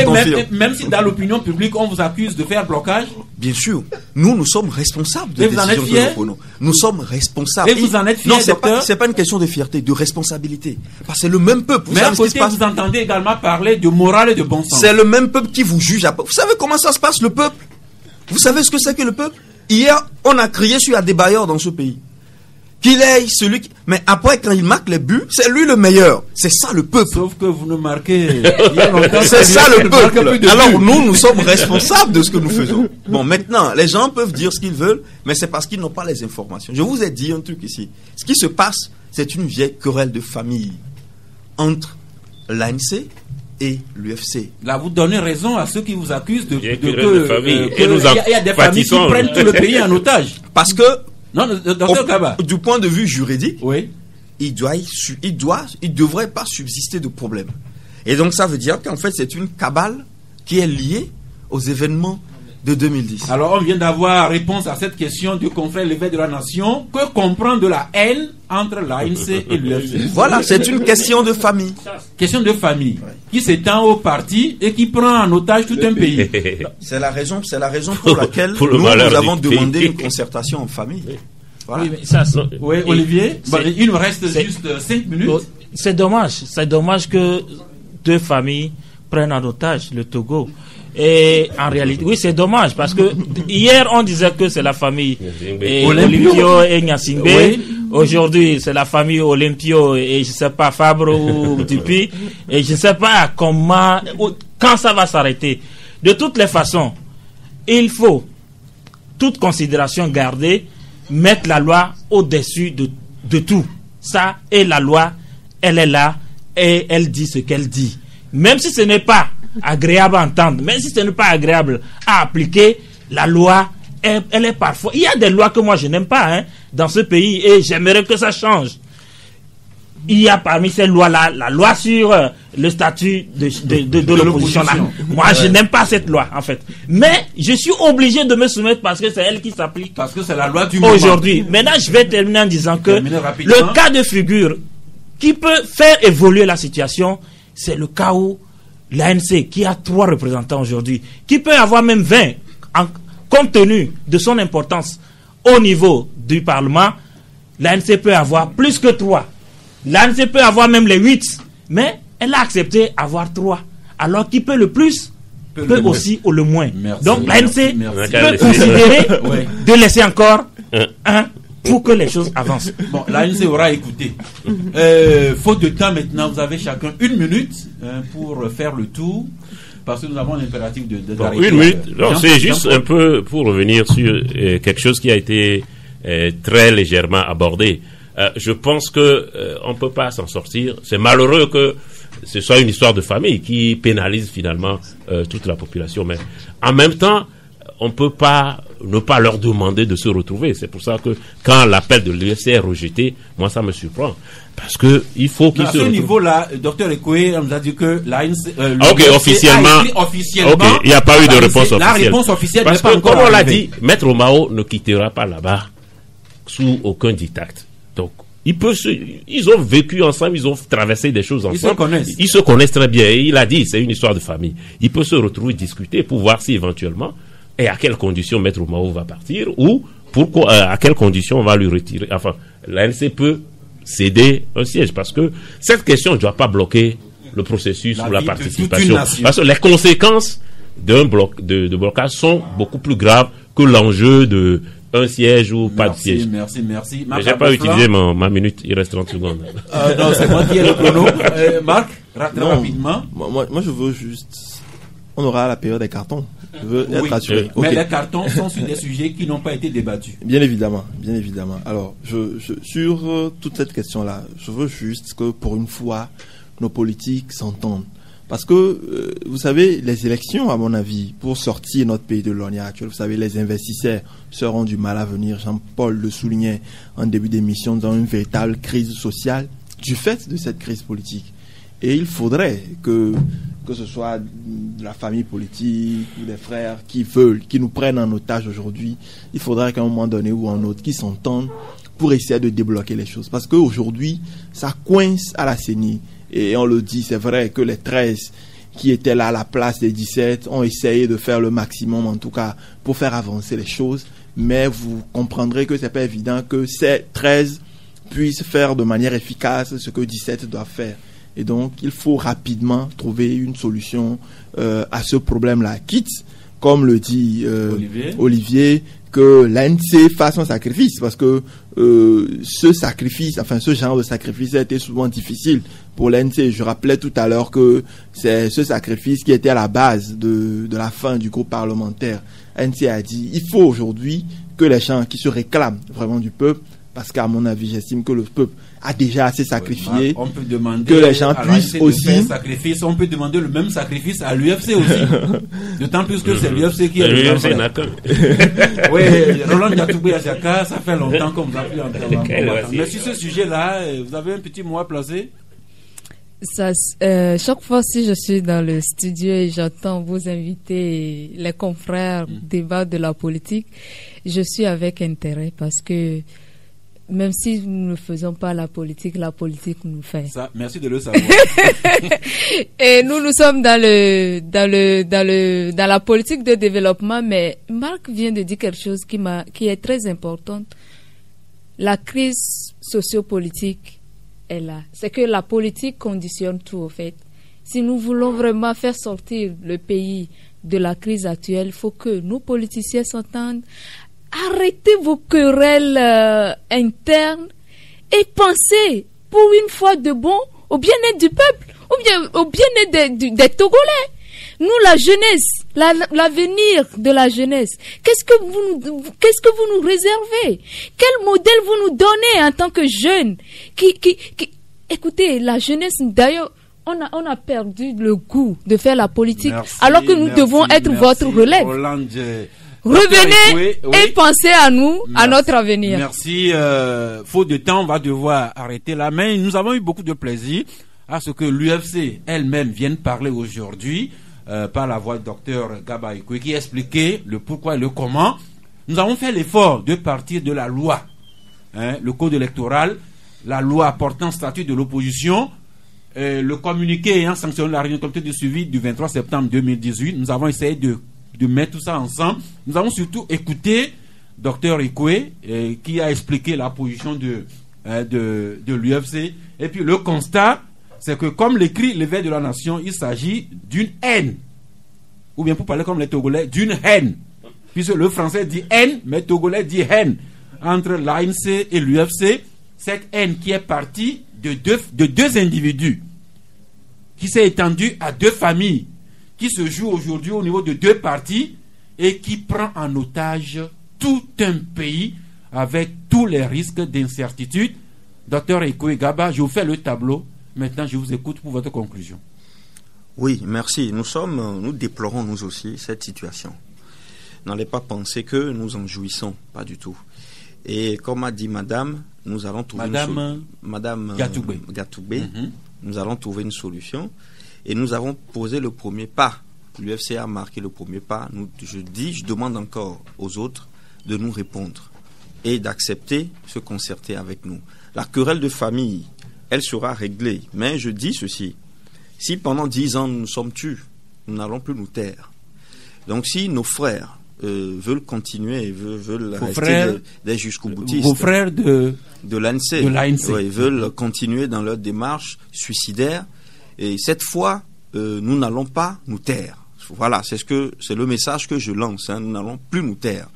Même si dans l'opinion publique, on vous accuse de faire blocage. Bien sûr. Nous sommes responsables de décisions que nous prenons. Nous sommes responsables. Et vous en êtes fiers, non, c'est pas une question de fierté, de responsabilité. Parce que c'est le même peuple. Mais à côté, vous entendez également parler de morale et de bon sens. C'est le même peuple qui vous juge. Vous savez comment ça se passe, le peuple? Vous savez ce que c'est que le peuple? Hier, on a crié sur Adebayor dans ce pays. Qu'il est celui qui... Mais après, quand il marque les buts, c'est lui le meilleur. C'est ça le peuple. Sauf que vous ne marquez... C'est ça le peuple. Alors nous sommes responsables de ce que nous faisons. Bon, maintenant, les gens peuvent dire ce qu'ils veulent, mais c'est parce qu'ils n'ont pas les informations. Je vous ai dit un truc ici. Ce qui se passe, c'est une vieille querelle de famille entre l'ANC et l'UFC. Là, vous donnez raison à ceux qui vous accusent de famille. Il y a des familles qui prennent tout le pays en otage. Parce que non, docteur Kaba. Du point de vue juridique, il devrait pas subsister de problème. Et donc ça veut dire qu'en fait c'est une cabale qui est liée aux événements de 2010. Alors on vient d'avoir réponse à cette question du confrère l'évêque de la nation. Que comprendre de la haine entre l'ANC et l'UFC? Voilà, c'est une question de famille. Question de famille qui s'étend au parti et qui prend en otage tout un pays. C'est la raison pour laquelle nous avons demandé une concertation en famille. Voilà. Oui, Olivier, il nous reste juste 5 minutes. C'est dommage que deux familles prennent en otage le Togo. Et en réalité, oui, c'est dommage parce que hier on disait que c'est la famille Olympio et Nyasingbe. Oui. Aujourd'hui, c'est la famille Olympio et je sais pas Fabre ou Dupuis. Et je sais pas quand ça va s'arrêter. De toutes les façons, il faut toute considération garder, mettre la loi au-dessus de tout. Ça, et la loi, elle est là et elle dit ce qu'elle dit. Même si ce n'est pas agréable à entendre, même si ce n'est pas agréable à appliquer, la loi, elle est parfois... Il y a des lois que moi je n'aime pas dans ce pays et j'aimerais que ça change. Il y a parmi ces lois-là, la loi sur le statut de l'opposition. Moi, je n'aime pas cette loi, en fait. Mais je suis obligé de me soumettre parce que c'est elle qui s'applique. Parce que c'est la loi du moment. Aujourd'hui. Maintenant, je vais terminer en disant que le cas de figure qui peut faire évoluer la situation, c'est le cas où l'ANC, qui a 3 représentants aujourd'hui, qui peut avoir même 20, compte tenu de son importance au niveau du Parlement, l'ANC peut avoir plus que 3. L'ANC peut avoir même les 8. Mais elle a accepté avoir 3. Alors qui peut le plus peut aussi ou le moins. Merci, donc l'ANC peut Merci. considérer Ouais. de laisser encore un pour que les choses avancent. Bon, l'ANC aura écouté. Faute de temps maintenant, vous avez chacun 1 minute pour faire le tour, parce que nous avons l'impératif de Bon, 1 minute. Non, c'est juste un peu pour revenir sur quelque chose qui a été très légèrement abordé. Je pense que on peut pas s'en sortir. C'est malheureux que ce soit une histoire de famille qui pénalise finalement toute la population. Mais en même temps, on peut pas ne pas leur demander de se retrouver. C'est pour ça que quand l'appel de l'UFC est rejeté, moi ça me surprend. Parce que il faut qu'ils se retrouvent. À ce niveau-là, Dr Ekoué, on nous a dit que l'ANC... ok, officiellement, ok, il n'y a pas eu de réponse officielle. La réponse officielle parce n'est pas que, encore comme on l'a arrivée. dit, Maître Mao ne quittera pas là-bas sous aucun diktat. Donc, ils ont vécu ensemble, ils ont traversé des choses ensemble. Ils se connaissent très bien. Et il a dit, c'est une histoire de famille. Il peut se retrouver, discuter pour voir si éventuellement, et à quelles conditions Maître Mao va partir, ou pourquoi, à quelles conditions on va lui retirer. Enfin, l'ANC peut céder un siège, parce que cette question ne doit pas bloquer le processus ou la participation. Parce que les conséquences d'un de blocage sont beaucoup plus graves que l'enjeu de un siège ou pas de siège. Merci. Mais j'ai pas utilisé ma minute, il reste 30 secondes. Non, c'est moi qui ai le chrono. Marc, très rapidement. Moi, je veux juste... On aura la période des cartons. Je veux être assuré. Mais les cartons sont sur des sujets qui n'ont pas été débattus. Bien évidemment. Alors, sur toute cette question-là, je veux juste que pour une fois, nos politiques s'entendent. Parce que, vous savez, les élections, à mon avis, pour sortir notre pays de l'ornière actuelle, vous savez, les investisseurs seront du mal à venir. Jean-Paul le soulignait en début d'émission, dans une véritable crise sociale du fait de cette crise politique. Et il faudrait que ce soit de la famille politique ou des frères qui nous prennent en otage aujourd'hui, il faudrait qu'à un moment donné ou un autre, qu'ils s'entendent pour essayer de débloquer les choses. Parce qu'aujourd'hui, ça coince à la CENI. Et on le dit, c'est vrai que les 13 qui étaient là à la place des 17 ont essayé de faire le maximum, en tout cas, pour faire avancer les choses. Mais vous comprendrez que c'est pas évident que ces 13 puissent faire de manière efficace ce que 17 doivent faire. Et donc, il faut rapidement trouver une solution à ce problème-là. Quitte, comme le dit Olivier, que l'ANC fasse un sacrifice, parce que ce genre de sacrifice a été souvent difficile pour l'ANC. Je rappelais tout à l'heure que c'est ce sacrifice qui était à la base de la fin du groupe parlementaire. l'ANC a dit, il faut aujourd'hui que les gens qui se réclament vraiment du peuple, parce qu'à mon avis, j'estime que le peuple a déjà assez sacrifié, on peut demander que les gens puissent aussi... sacrifice, on peut demander le même sacrifice à l'UFC aussi. D'autant plus que c'est l'UFC qui est l'UFC. Oui, Roland Yatoubé Azaka, ça fait longtemps qu'on vous a pris en temps. Mais sur ce sujet-là, vous avez un petit mot à placer? Chaque fois si je suis dans le studio et j'entends vos invités et les confrères débattre de la politique, je suis avec intérêt, parce que même si nous ne faisons pas la politique nous fait. Ça, merci de le savoir. Et nous sommes dans la politique de développement, mais Marc vient de dire quelque chose qui est très importante. La crise sociopolitique est là. C'est que la politique conditionne tout, au fait. Si nous voulons vraiment faire sortir le pays de la crise actuelle, il faut que nos politiciens s'entendent. Arrêtez vos querelles internes et pensez pour une fois de bon au bien-être du peuple, au bien-être des Togolais. Nous, la jeunesse, l'avenir de la jeunesse, qu'est-ce que vous nous réservez? Quel modèle vous nous donnez en tant que jeunes écoutez, la jeunesse, d'ailleurs, on a perdu le goût de faire la politique, alors que nous devons être votre relève. Revenez et pensez à nous, à notre avenir. Merci. Faute de temps, on va devoir arrêter là. Mais nous avons eu beaucoup de plaisir à ce que l'UFC elle-même vienne parler aujourd'hui par la voix du docteur Gaba Ekoué, qui expliquait le pourquoi et le comment. Nous avons fait l'effort de partir de la loi, le code électoral, la loi portant statut de l'opposition, le communiqué ayant sanctionné la réunion du comité de suivi du 23 septembre 2018. Nous avons essayé de de mettre tout ça ensemble. Nous avons surtout écouté Dr Ekwe qui a expliqué la position de l'UFC. Et puis le constat, c'est que comme l'écrit l'éveil de la nation, il s'agit d'une haine. Ou bien pour parler comme les Togolais, d'une haine. Puisque le français dit haine, mais le Togolais dit haine. Entre l'ANC et l'UFC, cette haine qui est partie de deux individus, qui s'est étendue à deux familles, qui se joue aujourd'hui au niveau de deux partis et qui prend en otage tout un pays avec tous les risques d'incertitude. Docteur Ekwe Gaba, je vous fais le tableau. Maintenant, je vous écoute pour votre conclusion. Oui, merci. Nous déplorons nous aussi cette situation. N'allez pas penser que nous en jouissons, pas du tout. Et comme a dit Madame, nous allons trouver Madame Gatoubé, nous allons trouver une solution. Et nous avons posé le premier pas. L'UFC a marqué le premier pas. Je demande encore aux autres de nous répondre et d'accepter se concerter avec nous. La querelle de famille, elle sera réglée. Mais je dis ceci, si pendant 10 ans nous nous sommes tus, nous n'allons plus nous taire. Donc si nos frères veulent continuer, veulent rester des jusqu'au boutistes, vos frères de l'ANC, veulent continuer dans leur démarche suicidaire, et cette fois, nous n'allons pas nous taire. Voilà, c'est le message que je lance. Nous n'allons plus nous taire.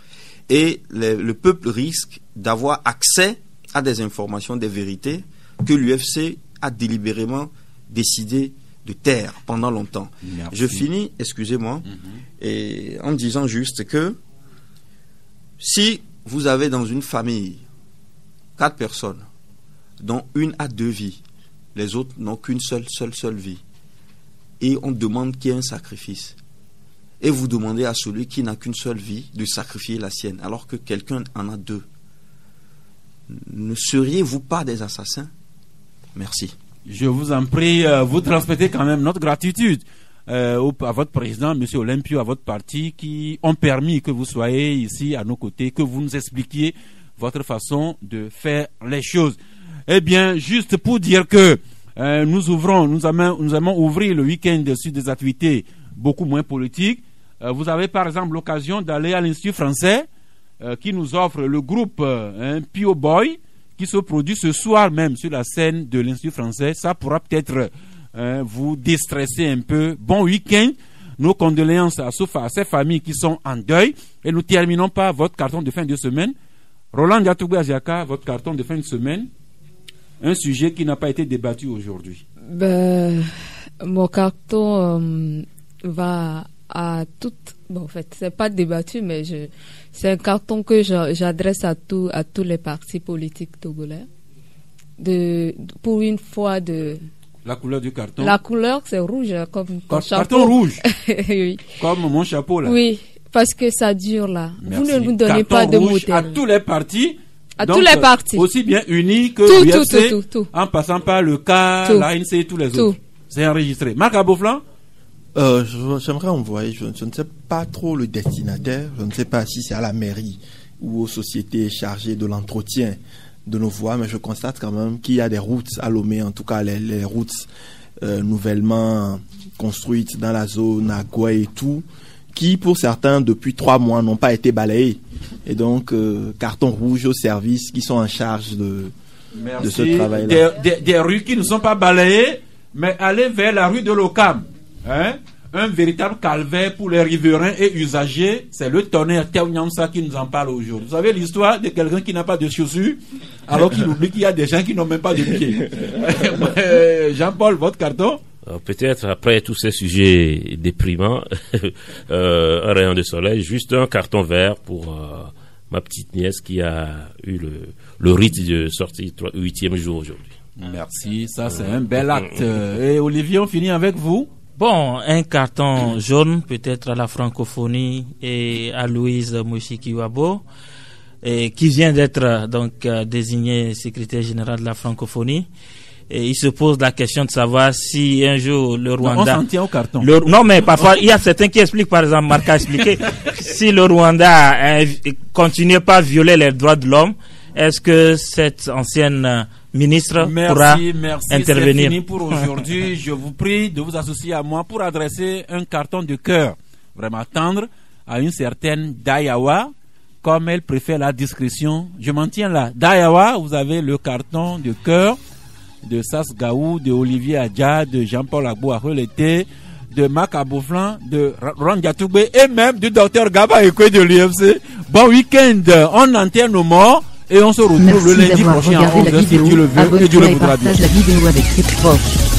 Et le peuple risque d'avoir accès à des informations, des vérités que l'UFC a délibérément décidé de taire pendant longtemps. Merci. Je finis, excusez-moi, et en disant juste que si vous avez dans une famille 4 personnes, dont une a 2 vies, les autres n'ont qu'une seule vie, et on demande qu'il y ait un sacrifice, et vous demandez à celui qui n'a qu'une seule vie de sacrifier la sienne, alors que quelqu'un en a 2, ne seriez-vous pas des assassins? Merci. Je vous en prie, vous transmettez quand même notre gratitude à votre président, M. Olympio, à votre parti, qui ont permis que vous soyez ici à nos côtés, que vous nous expliquiez votre façon de faire les choses. Eh bien, juste pour dire que nous allons ouvrir le week-end sur des activités beaucoup moins politiques. Vous avez par exemple l'occasion d'aller à l'Institut français qui nous offre le groupe Pio Boy, qui se produit ce soir même sur la scène de l'Institut français. Ça pourra peut-être vous déstresser un peu. Bon week-end. Nos condoléances à ces familles qui sont en deuil. Et nous terminons par votre carton de fin de semaine. Roland Diatoubé Aziaka, votre carton de fin de semaine. Un sujet qui n'a pas été débattu aujourd'hui. Mon carton va à toutes. Bon, en fait, c'est pas débattu, mais c'est un carton que j'adresse à tous les partis politiques togolais. Pour une fois La couleur du carton. La couleur, c'est rouge, comme ton chapeau. Carton rouge. Oui. Comme mon chapeau là. Oui, parce que ça dure là. Merci. Vous ne nous donnez carton pas de rouge mots. À tous les partis. À donc, tous les partis. Aussi bien unis que l'UFC, tout. en passant par le CA, l'ANC et tous les autres. C'est enregistré. Marc Aboflan. J'aimerais envoyer, je ne sais pas trop le destinataire, je ne sais pas si c'est à la mairie ou aux sociétés chargées de l'entretien de nos voies, mais je constate quand même qu'il y a des routes à Lomé, en tout cas les routes nouvellement construites dans la zone à Goué et tout, qui pour certains depuis 3 mois n'ont pas été balayées. Et donc carton rouge aux services qui sont en charge de ce travail-là. Des rues qui ne sont pas balayées, mais aller vers la rue de l'Ocam. Un véritable calvaire pour les riverains et usagers. C'est le tonnerre Théo Nyamsa qui nous en parle aujourd'hui. Vous savez l'histoire de quelqu'un qui n'a pas de chaussures alors qu'il oublie qu'il y a des gens qui n'ont même pas de pieds. Jean-Paul, votre carton? Peut-être après tous ces sujets déprimants, un rayon de soleil, juste un carton vert pour ma petite nièce qui a eu le rite de sortie 8e jour aujourd'hui. Merci, ça c'est un bel acte. Et Olivier, on finit avec vous. Bon, un carton jaune peut-être à la francophonie et à Louise Mouchikiwabo, qui vient d'être donc désigné secrétaire général de la francophonie. Et il se pose la question de savoir si un jour le Rwanda... On s'en tient au carton. Non, mais parfois, il y a certains qui expliquent, par exemple, Marc a expliqué, si le Rwanda continue pas à violer les droits de l'homme, est-ce que cette ancienne ministre pourra intervenir? C'est fini pour aujourd'hui. Je vous prie de vous associer à moi pour adresser un carton de cœur vraiment tendre à une certaine Dayawa, comme elle préfère la discrétion. Je m'en tiens là. Dayawa, vous avez le carton de cœur de Sas Gaou, de Olivier Adja, de Jean-Paul Agbo Arrelete, de Marc Abouflan, de Ranja Toubé et même du docteur Gaba Ekwe de l'UFC. Bon week-end, on enterre nos morts et on se retrouve le lundi prochain à 11h si Dieu le veut et Dieu le voudra bien. Partage la vidéo avec tes proches.